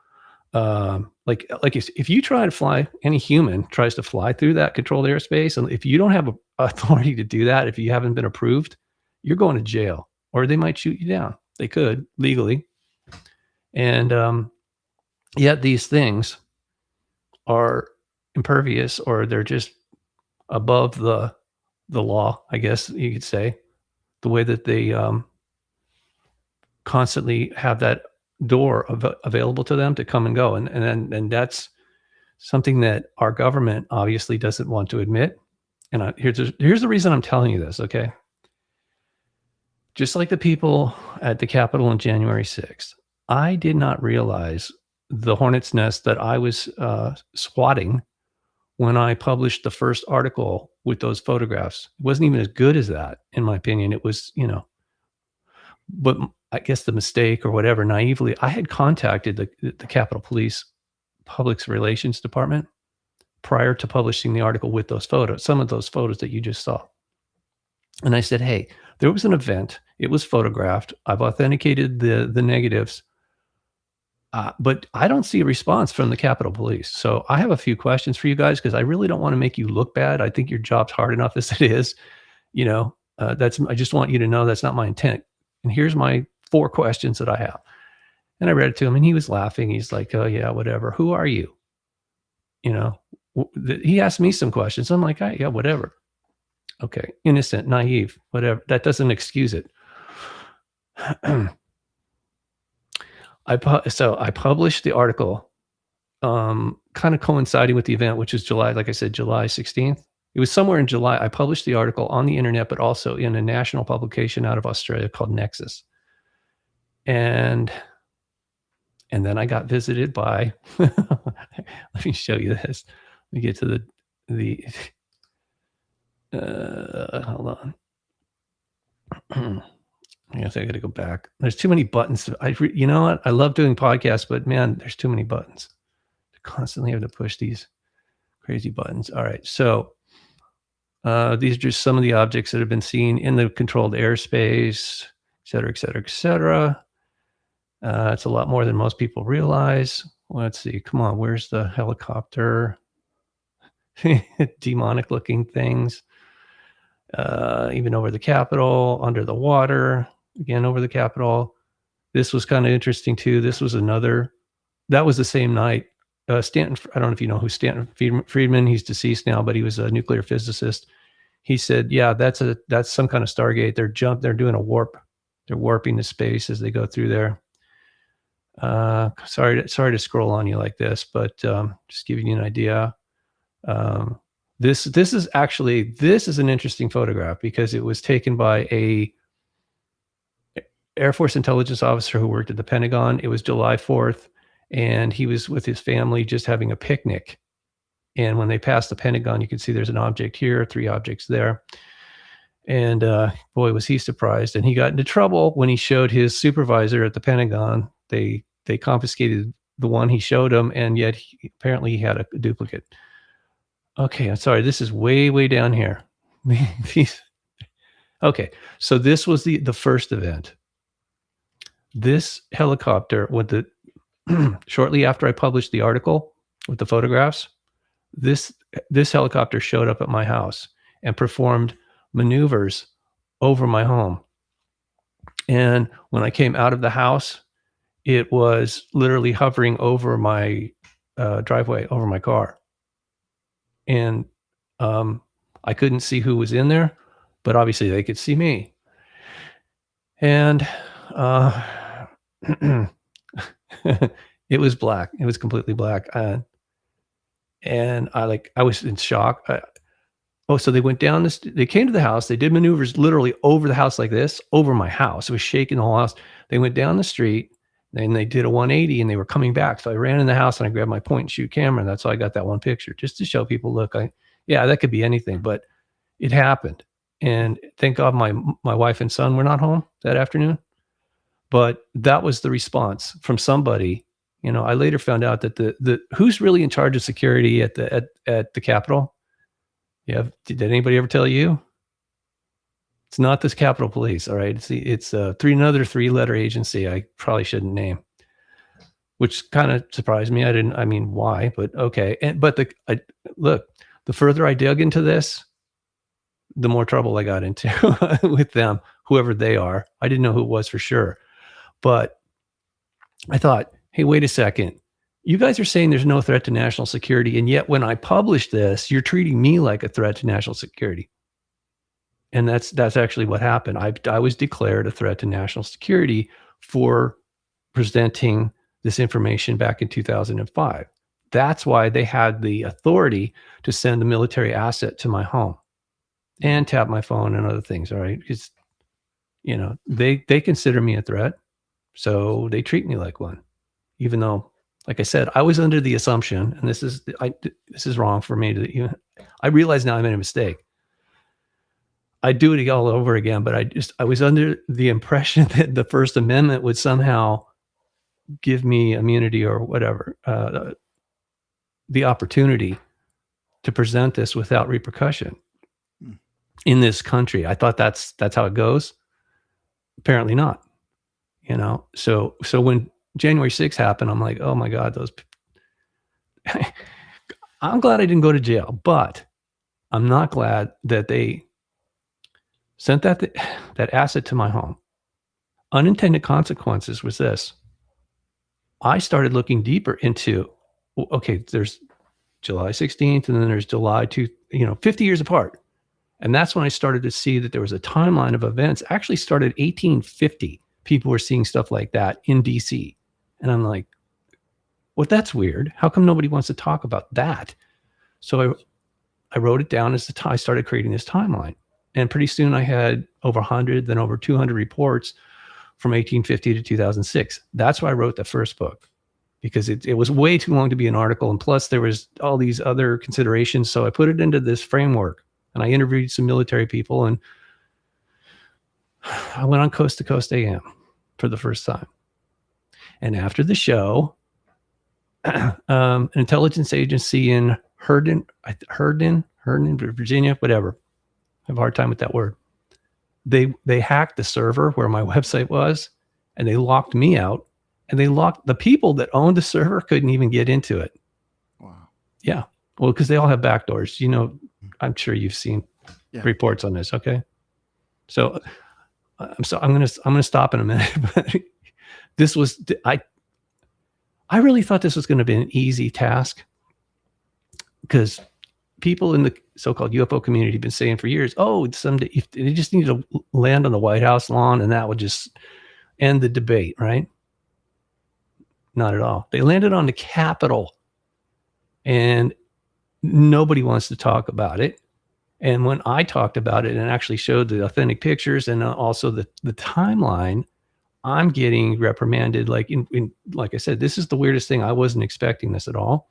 like if you try to fly, any human tries to fly through that controlled airspace, and if you don't have authority to do that, if you haven't been approved, you're going to jail, or they might shoot you down. They could legally. And yet these things are impervious, or they're just above the law, I guess you could say, the way that they constantly have that door available to them to come and go. And that's something that our government obviously doesn't want to admit. And here's the reason I'm telling you this, okay? Just like the people at the Capitol on January 6th, I did not realize the hornet's nest that I was swatting when I published the first article with those photographs. It wasn't even as good as that, in my opinion. It was, but I guess the mistake or whatever, naively, I had contacted the Capitol Police Public Relations Department prior to publishing the article with those photos, some of those photos that you just saw. And I said, hey, there was an event. It was photographed. I've authenticated the negatives. But I don't see a response from the Capitol Police. So I have a few questions for you guys, because I really don't want to make you look bad. I think your job's hard enough as it is. I just want you to know that's not my intent. And here's my 4 questions that I have. And I read it to him, and he was laughing. He's like, oh yeah, whatever. Who are you? He asked me some questions. I'm like, yeah, whatever. Okay. Innocent, naive, whatever. That doesn't excuse it. So I published the article, kind of coinciding with the event, which is July, like I said, July 16th. It was somewhere in July. I published the article on the internet, but also in a national publication out of Australia called Nexus. And then I got visited by, let me show you this. Let me get to hold on. I guess I got to go back. There's too many buttons. You know what? I love doing podcasts, but man, there's too many buttons. I constantly have to push these crazy buttons. All right. So these are just some of the objects that have been seen in the controlled airspace, et cetera, et cetera, et cetera. It's a lot more than most people realize. Let's see. Come on. Where's the helicopter? Demonic looking things. Even over the Capitol, under the water, again, over the Capitol. This was kind of interesting too. This was that was the same night. Stanton, I don't know if you know who Stanton Friedman, he's deceased now, but he was a nuclear physicist. He said, yeah, that's some kind of Stargate. They're doing a warp. They're warping the space as they go through there. Sorry to scroll on you like this, but just giving you an idea. This is an interesting photograph because it was taken by a Air Force intelligence officer who worked at the Pentagon. It was July 4th, and he was with his family just having a picnic. And when they passed the Pentagon, you can see there's an object here, 3 objects there. And boy, was he surprised. And he got into trouble when he showed his supervisor at the Pentagon. They confiscated the one he showed him, and yet apparently he had a duplicate. Okay, I'm sorry. This is way, way down here. Okay, so this was the first event. This helicopter, with the shortly after I published the article with the photographs, this helicopter showed up at my house and performed maneuvers over my home. And when I came out of the house, it was literally hovering over my driveway, over my car. And I couldn't see who was in there, but obviously they could see me. And it was black. It was completely black. And I was in shock. So they went down this, they came to the house. They did maneuvers literally over the house like this, over my house. It was shaking the whole house. They went down the street and they did a 180 and they were coming back. So I ran in the house and I grabbed my point and shoot camera. And that's how I got that one picture, just to show people, look, that could be anything, but it happened. And thank God my wife and son were not home that afternoon. But that was the response from somebody. You know, I later found out that the who's really in charge of security at the Capitol. Yeah, did anybody ever tell you? It's not this Capitol Police, all right? It's another 3-letter agency I probably shouldn't name, which kind of surprised me. I mean, why? But okay. Look, the further I dug into this, the more trouble I got into with them, whoever they are. I didn't know who it was for sure. But I thought, hey, wait a second. You guys are saying there's no threat to national security, and yet when I publish this, you're treating me like a threat to national security. And that's actually what happened. I was declared a threat to national security for presenting this information back in 2005. That's why they had the authority to send a military asset to my home and tap my phone and other things, all right? Because, you know, they consider me a threat, so they treat me like one, even though, like I said, I was under the assumption, and this is wrong for me to even, I realize now I made a mistake. I'd do it all over again, but I was under the impression that the First Amendment would somehow give me immunity or whatever, the opportunity to present this without repercussion in this country. I thought that's how it goes. Apparently not, you know? So when January 6th happened, I'm like, oh my God, I'm glad I didn't go to jail, but I'm not glad that they sent that asset to my home. Unintended consequences was this. I started looking deeper into, okay, there's July 16th and then there's July 50 years apart. And that's when I started to see that there was a timeline of events. Actually started 1850. People were seeing stuff like that in DC. And I'm like, well, that's weird. How come nobody wants to talk about that? So I wrote it down as I started creating this timeline. And pretty soon I had over 100, then over 200 reports from 1850 to 2006. That's why I wrote the first book, because it was way too long to be an article. And plus there was all these other considerations. So I put it into this framework and I interviewed some military people and I went on Coast to Coast AM for the first time. And after the show, an intelligence agency in Herndon, Virginia, whatever. I have a hard time with that word. They hacked the server where my website was, and they locked me out, and they locked the people that owned the server, couldn't even get into it. Wow. Yeah. Well, because they all have backdoors. You know, I'm sure you've seen reports on this. Okay. So I'm gonna stop in a minute. But this was I really thought this was going to be an easy task, because people in the so-called UFO community have been saying for years, oh, someday if they just need to land on the White House lawn and that would just end the debate, right? Not at all. They landed on the Capitol, and nobody wants to talk about it. And when I talked about it and actually showed the authentic pictures and also the timeline, I'm getting reprimanded. Like like I said, this is the weirdest thing. I wasn't expecting this at all.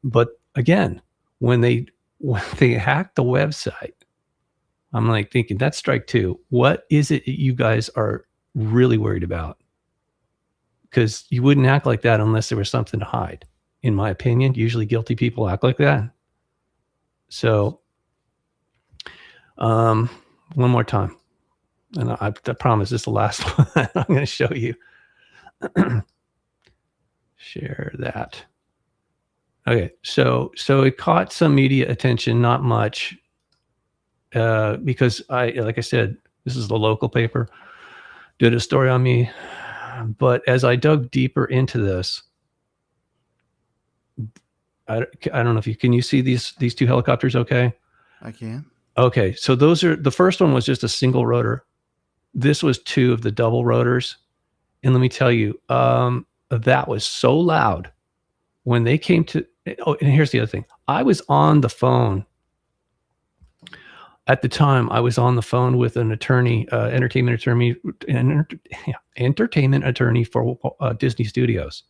But again, when they hacked the website, I'm like thinking that's strike two. What is it you guys are really worried about? Because you wouldn't act like that unless there was something to hide. In my opinion, usually guilty people act like that. So, one more time, and I promise this is the last one I'm going to show you. Share that. Okay, so it caught some media attention, not much, because like I said, this is the local paper, did a story on me. But as I dug deeper into this, I don't know if can you see these two helicopters okay? I can. Okay, so the first one was just a single rotor. This was two of the double rotors. And let me tell you, that was so loud when they came to, oh, and here's the other thing. I was on the phone at the time. I was on the phone with an attorney, entertainment attorney for Disney Studios,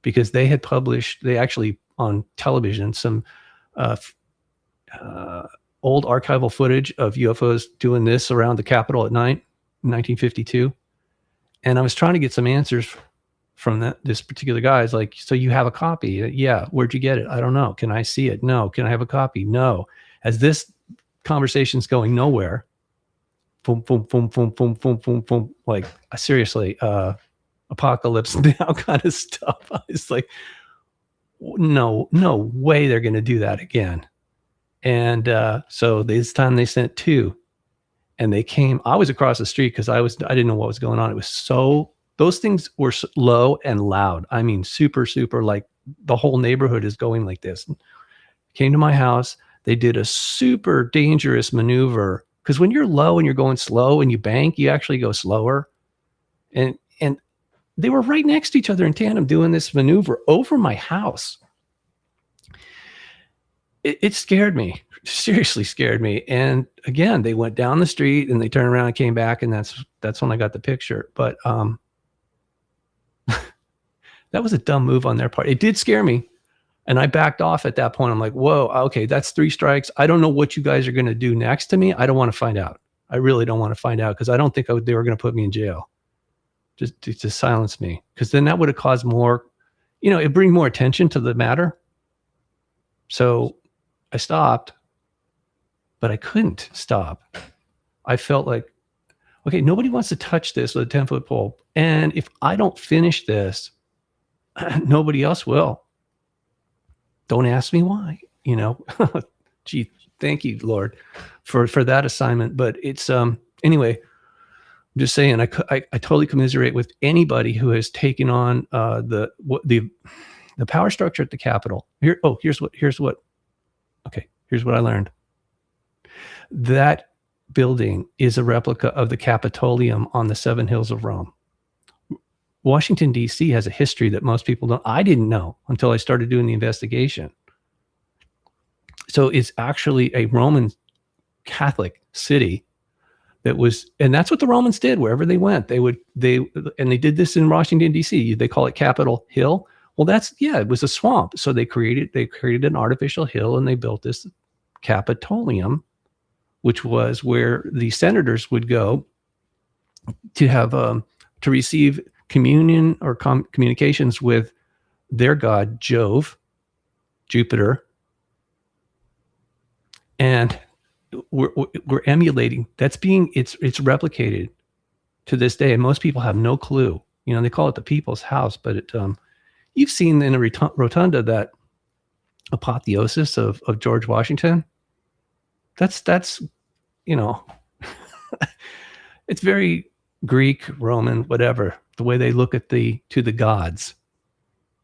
because they had they actually on television some old archival footage of UFOs doing this around the Capitol at night in 1952. And I was trying to get some answers from this particular guy. Is like, so you have a copy? Yeah. Where'd you get it? I don't know. Can I see it? No. Can I have a copy? No. As this conversation's going nowhere, boom, boom, boom, boom, boom, boom, boom, boom, like seriously, apocalypse now kind of stuff. I was like, no way they're going to do that again. And so this time they sent two, and they came. I was across the street because I didn't know what was going on. It was so, those things were low and loud. I mean, super, super, like the whole neighborhood is going like this. Came to my house. They did a super dangerous maneuver, because when you're low and you're going slow and you bank, you actually go slower. And they were right next to each other in tandem doing this maneuver over my house. It scared me, seriously scared me. And again, they went down the street and they turned around and came back, and that's when I got the picture. But that was a dumb move on their part. It did scare me, and I backed off at that point. I'm like, whoa, okay, that's 3 strikes. I don't know what you guys are going to do next to me. I don't want to find out. I really don't want to find out, because I don't think they were going to put me in jail just to silence me, because then that would have caused more, it'd bring more attention to the matter. So I stopped, but I couldn't stop. I felt like, okay, nobody wants to touch this with a 10-foot pole. And if I don't finish this, nobody else will. Don't ask me why, Gee, thank you, Lord, for that assignment. But it's, anyway, I'm just saying, I totally commiserate with anybody who has taken on the power structure at the Capitol. Here's what I learned. That building is a replica of the Capitolium on the 7 Hills of Rome. Washington, D.C. has a history that most people don't. I didn't know until I started doing the investigation. So it's actually a Roman Catholic city that was, and that's what the Romans did wherever they went. They did this in Washington, D.C. They call it Capitol Hill. Well, it was a swamp. So they created an artificial hill, and they built this Capitolium, which was where the senators would go to have to receive communion or communications with their god Jupiter, and we're emulating. It's replicated to this day, and most people have no clue. They call it the People's House, but you've seen in a rotunda that apotheosis of George Washington. That's it's very Greek, Roman, whatever, the way they look to the gods.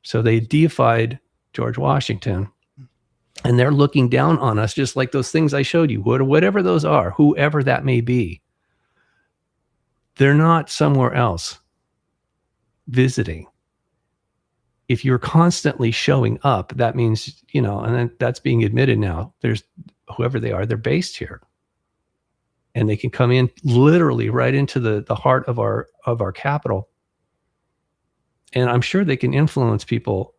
So they deified George Washington, and they're looking down on us, just like those things I showed you, whatever those are, whoever that may be. They're not somewhere else visiting. if you're constantly showing up, that means, and then that's being admitted now. There's whoever they are, they're based here. And they can come in literally right into the heart of our capital. And I'm sure they can influence people.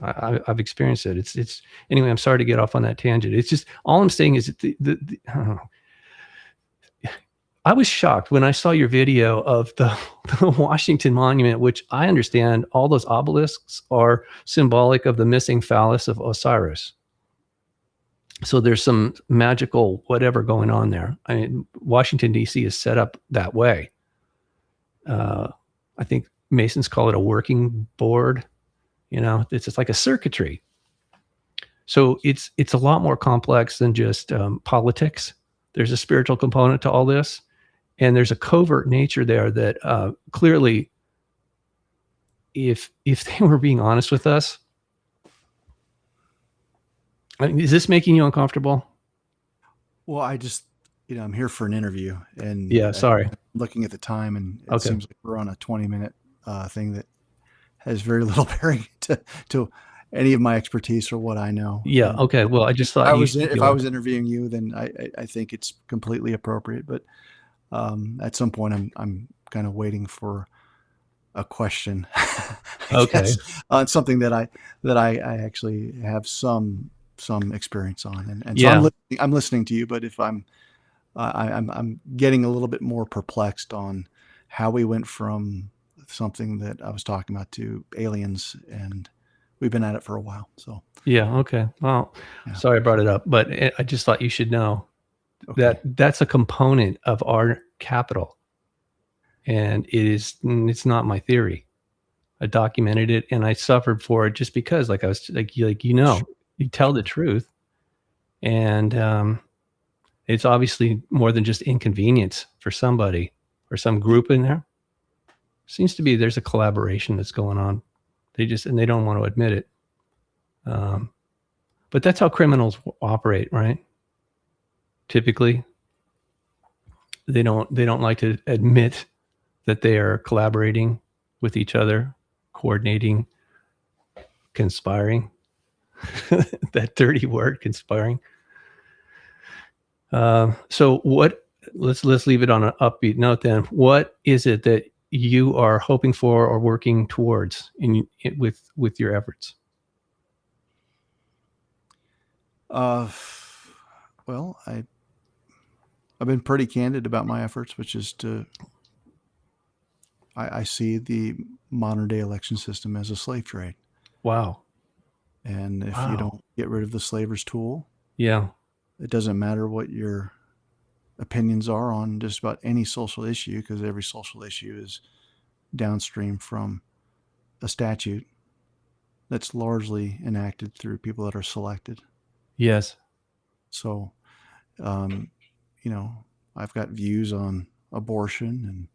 I've experienced it. It's anyway, I'm sorry to get off on that tangent. It's just, all I'm saying is that I was shocked when I saw your video of the Washington Monument, which I understand all those obelisks are symbolic of the missing phallus of Osiris. So there's some magical whatever going on there. I mean, Washington, D.C. is set up that way. I think Masons call it a working board. It's just like a circuitry. So it's a lot more complex than just politics. There's a spiritual component to all this. And there's a covert nature there that clearly, if they were being honest with us, I mean, is this making you uncomfortable? Well, I just, I'm here for an interview, and yeah, sorry. I'm looking at the time, and it seems like we're on a 20-minute thing that has very little bearing to any of my expertise or what I know. Yeah. And okay. Well, I just thought if I was interviewing you, then I think it's completely appropriate. But at some point, I'm kind of waiting for a question. Okay. On something that I actually have some experience on, and so I'm listening to you. But if I'm getting a little bit more perplexed on how we went from something that I was talking about to aliens, and we've been at it for a while. So yeah. Okay. Well, sorry I brought it up, but I just thought you should know that that's a component of our capital, and it's not my theory. I documented it, and I suffered for it just because, like I was like you tell the truth, and it's obviously more than just inconvenience for somebody or some group in there. Seems to be there's a collaboration that's going on. They don't want to admit it. But that's how criminals operate, right? Typically, they don't like to admit that they are collaborating with each other, coordinating, conspiring. That dirty word, conspiring. So what? Let's leave it on an upbeat note then. What is it that you are hoping for or working towards with your efforts? Well, I've been pretty candid about my efforts, which is I see the modern day election system as a slave trade. Wow. And if you don't get rid of the slaver's tool, it doesn't matter what your opinions are on just about any social issue, because every social issue is downstream from a statute that's largely enacted through people that are selected. Yes. So, I've got views on abortion and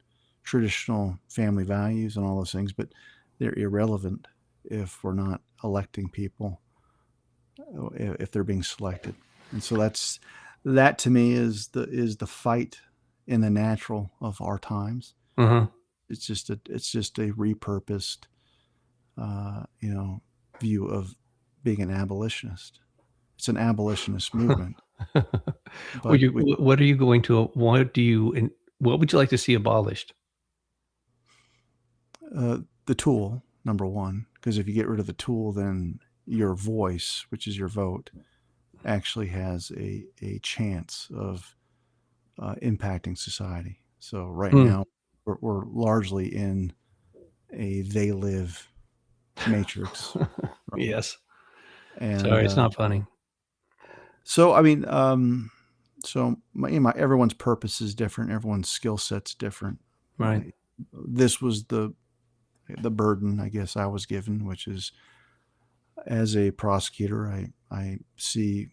traditional family values and all those things, but they're irrelevant if we're not electing people, if they're being selected. And so that to me is the fight in the natural of our times. Mm-hmm. It's just a repurposed, view of being an abolitionist. It's an abolitionist movement. What would you like to see abolished? The tool, number one, because if you get rid of the tool, then your voice, which is your vote, actually has a chance of impacting society. So right now we're largely in a they live matrix. Right? Yes. And, sorry, it's not funny. So I mean, everyone's purpose is different. Everyone's skill set's different. Right. This was the burden, I guess, I was given, which is, as a prosecutor, I see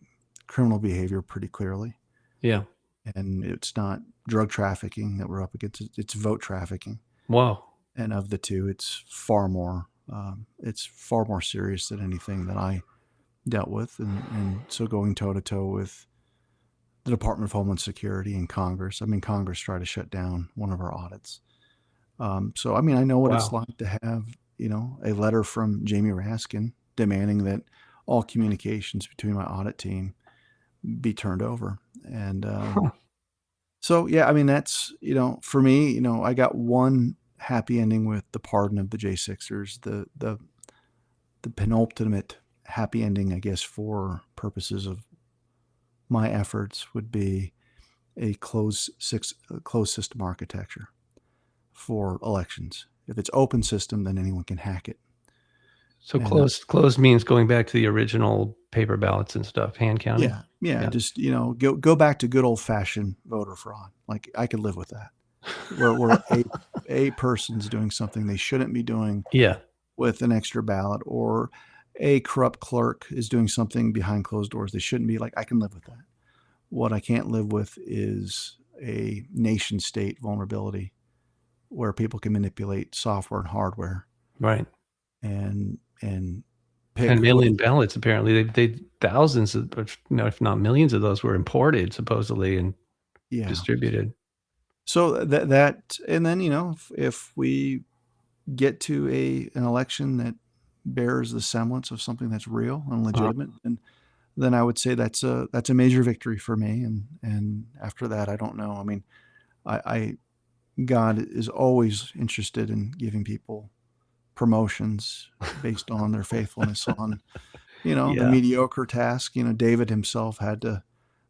criminal behavior pretty clearly. Yeah. And it's not drug trafficking that we're up against; it's vote trafficking. Wow. And of the two, it's far more serious than anything that I dealt with, and so going toe to toe with the Department of Homeland Security and Congress. I mean, Congress tried to shut down one of our audits. So I mean, I know what it's like to have a letter from Jamie Raskin demanding that all communications between my audit team be turned over. And so, yeah, I mean, that's, for me, I got one happy ending with the pardon of the J6ers, the penultimate happy ending, I guess, for purposes of my efforts would be a closed system architecture for elections. If it's open system, then anyone can hack it. So closed means going back to the original paper ballots and stuff, hand counting. Yeah. Just go back to good old fashioned voter fraud. Like, I could live with that, where a person's doing something they shouldn't be doing. Yeah. With an extra ballot, or a corrupt clerk is doing something behind closed doors they shouldn't be. Like, I can live with that. What I can't live with is a nation state vulnerability where people can manipulate software and hardware. Right. And pick. And mail-in ballots, apparently they thousands of, if not millions of those were imported supposedly and distributed. So that and then, if we get to an election that bears the semblance of something that's real and legitimate, and then I would say that's a major victory for me. And after that, I don't know. I mean, God is always interested in giving people promotions based on their faithfulness on, the mediocre task. David himself had to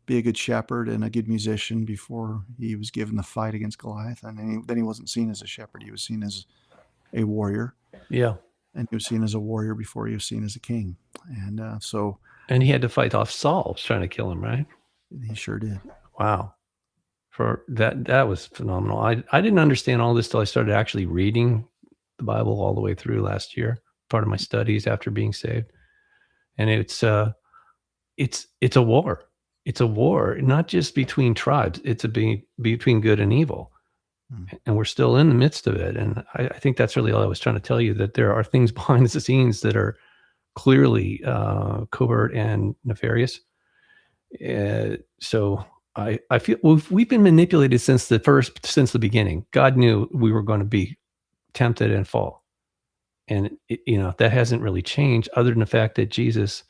be a good shepherd and a good musician before he was given the fight against Goliath. And then he wasn't seen as a shepherd. He was seen as a warrior. Yeah. And he was seen as a warrior before he was seen as a king. And and he had to fight off Saul trying to kill him, right? He sure did. Wow. For that was phenomenal. I didn't understand all this till I started actually reading the Bible all the way through last year, part of my studies after being saved. And it's a war. It's a war, not just between tribes. It's between good and evil. And we're still in the midst of it. And I think that's really all I was trying to tell you, that there are things behind the scenes that are clearly covert and nefarious. So I feel we've been manipulated since the beginning. God knew we were going to be tempted and fall. And that hasn't really changed, other than the fact that Jesus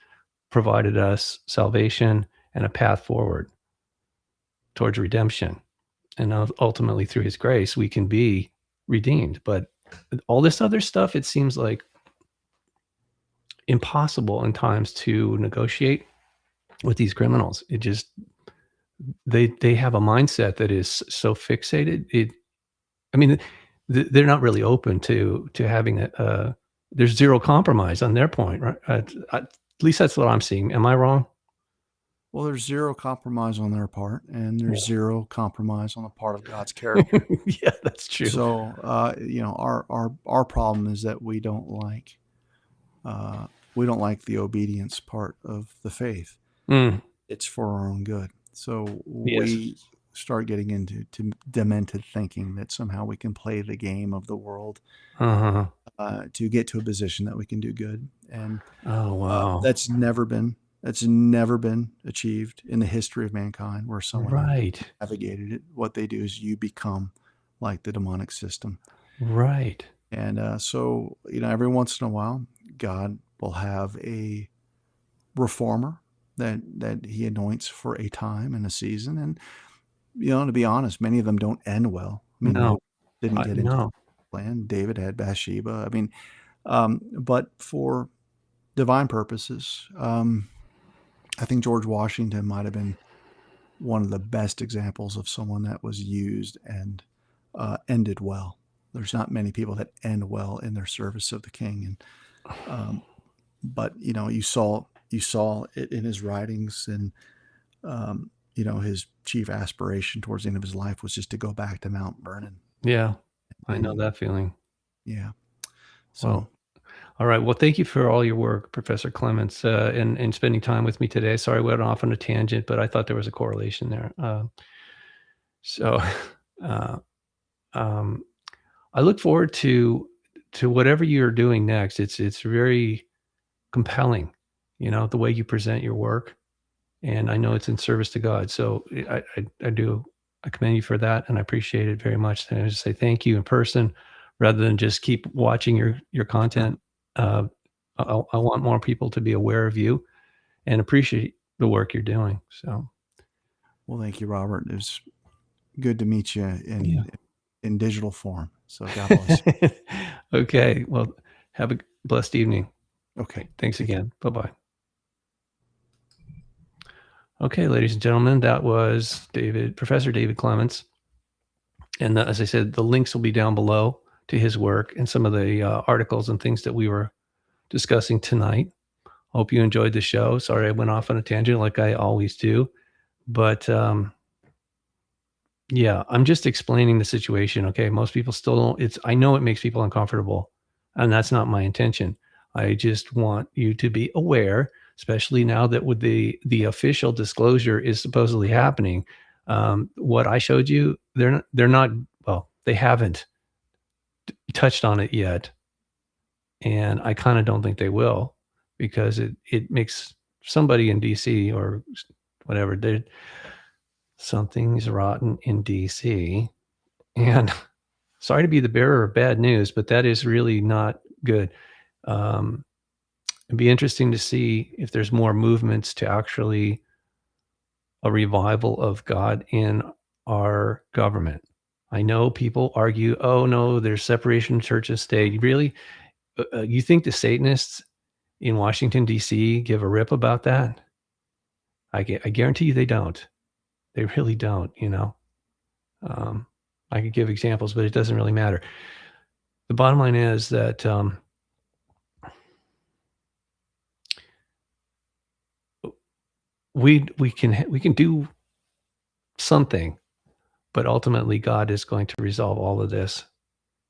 provided us salvation and a path forward towards redemption. And ultimately, through his grace, we can be redeemed. But all this other stuff, it seems like impossible in times to negotiate with these criminals. It just, they have a mindset that is so fixated. They're not really open to having there's zero compromise on their point, right? At least that's what I'm seeing. Am I wrong? Well, there's zero compromise on their part, and there's zero compromise on the part of God's character. Yeah, that's true. So, our problem is that we don't like the obedience part of the faith. It's for our own good. So we start getting into demented thinking that somehow we can play the game of the world to get to a position that we can do good. And that's never been achieved in the history of mankind, where someone navigated it. What they do is you become like the demonic system. Right. And so, every once in a while, God will have a reformer that he anoints for a time and a season. And, to be honest, many of them don't end well. I mean, no, didn't get into the plan. David had Bathsheba. But for divine purposes, I think George Washington might have been one of the best examples of someone that was used and ended well. There's not many people that end well in their service of the king. And but you saw it in his writings, and his chief aspiration towards the end of his life was just to go back to Mount Vernon. Yeah, I know that feeling. Yeah. So. All right. Well, thank you for all your work, Professor Clements, and spending time with me today. Sorry, we went off on a tangent, but I thought there was a correlation there. I look forward to whatever you're doing next. It's very compelling, the way you present your work, and I know it's in service to God. So I commend you for that, and I appreciate it very much. And I just say thank you in person rather than just keep watching your content. I want more people to be aware of you and appreciate the work you're doing. So, well, thank you, Robert. It was good to meet you in digital form. So God bless you. Okay. Well, have a blessed evening. Okay. Thanks again. Bye-bye. Okay, ladies and gentlemen, that was Professor David Clements. And as I said, the links will be down below to his work and some of the articles and things that we were discussing tonight. Hope you enjoyed the show. Sorry I went off on a tangent like I always do. But yeah, I'm just explaining the situation. Okay, most people still don't. I know it makes people uncomfortable, and that's not my intention. I just want you to be aware, especially now that with the official disclosure is supposedly happening. What I showed you, they're not. Well, they haven't touched on it yet, and I kind of don't think they will, because it makes somebody in DC or whatever, something's rotten in DC. And sorry to be the bearer of bad news, but that is really not good. It'd be interesting to see if there's more movements to actually a revival of God in our government. I know people argue, oh no, there's separation of church and state. Really? You think the Satanists in Washington, D.C. give a rip about that? I guarantee you they don't. They really don't, I could give examples, but it doesn't really matter. The bottom line is that we can do something, but ultimately God is going to resolve all of this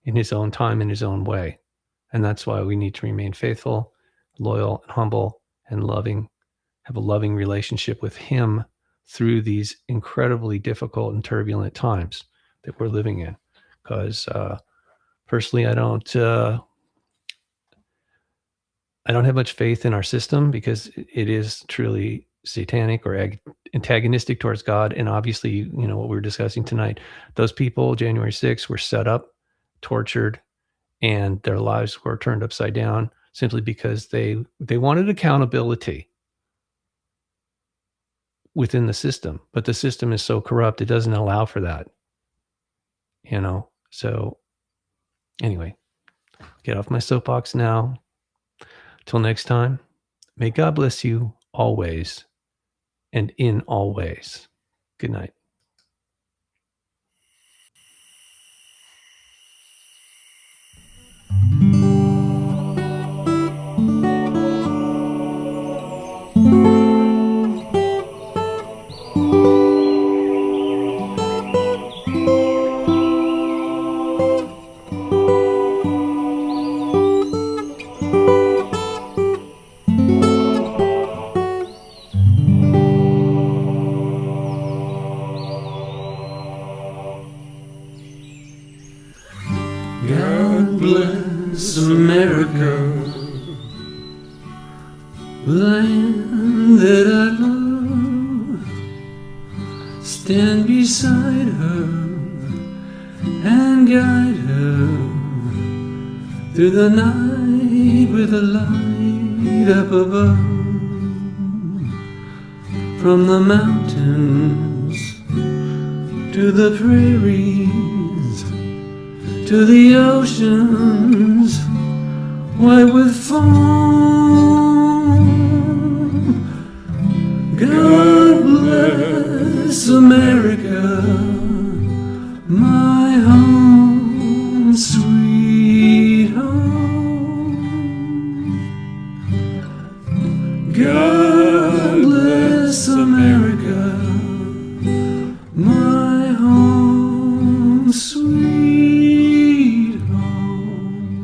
in his own time, in his own way. And that's why we need to remain faithful, loyal, and humble, and loving, have a loving relationship with him through these incredibly difficult and turbulent times that we're living in. Because personally, I don't have much faith in our system, because it is truly satanic or antagonistic towards God. And obviously, what we were discussing tonight, those people, January 6th, were set up, tortured, and their lives were turned upside down simply because they wanted accountability within the system. But the system is so corrupt, it doesn't allow for that. So anyway, get off my soapbox now. Till next time, may God bless you always and in all ways. Good night. God bless America, land that I love. Stand beside her and guide her through the night with a light up above. From the mountains to the prairies, to the oceans white with foam. God bless America, my home, sweet home. God bless America, my home, sweet home.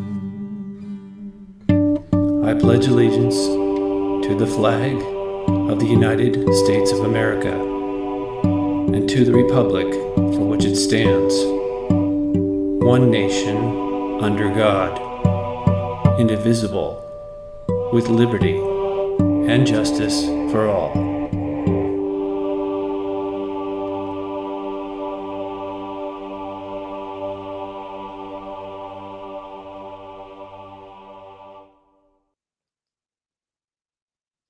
I pledge allegiance to the flag of the United States of America and to the republic for which it stands, one nation, under God, indivisible, with liberty and justice for all.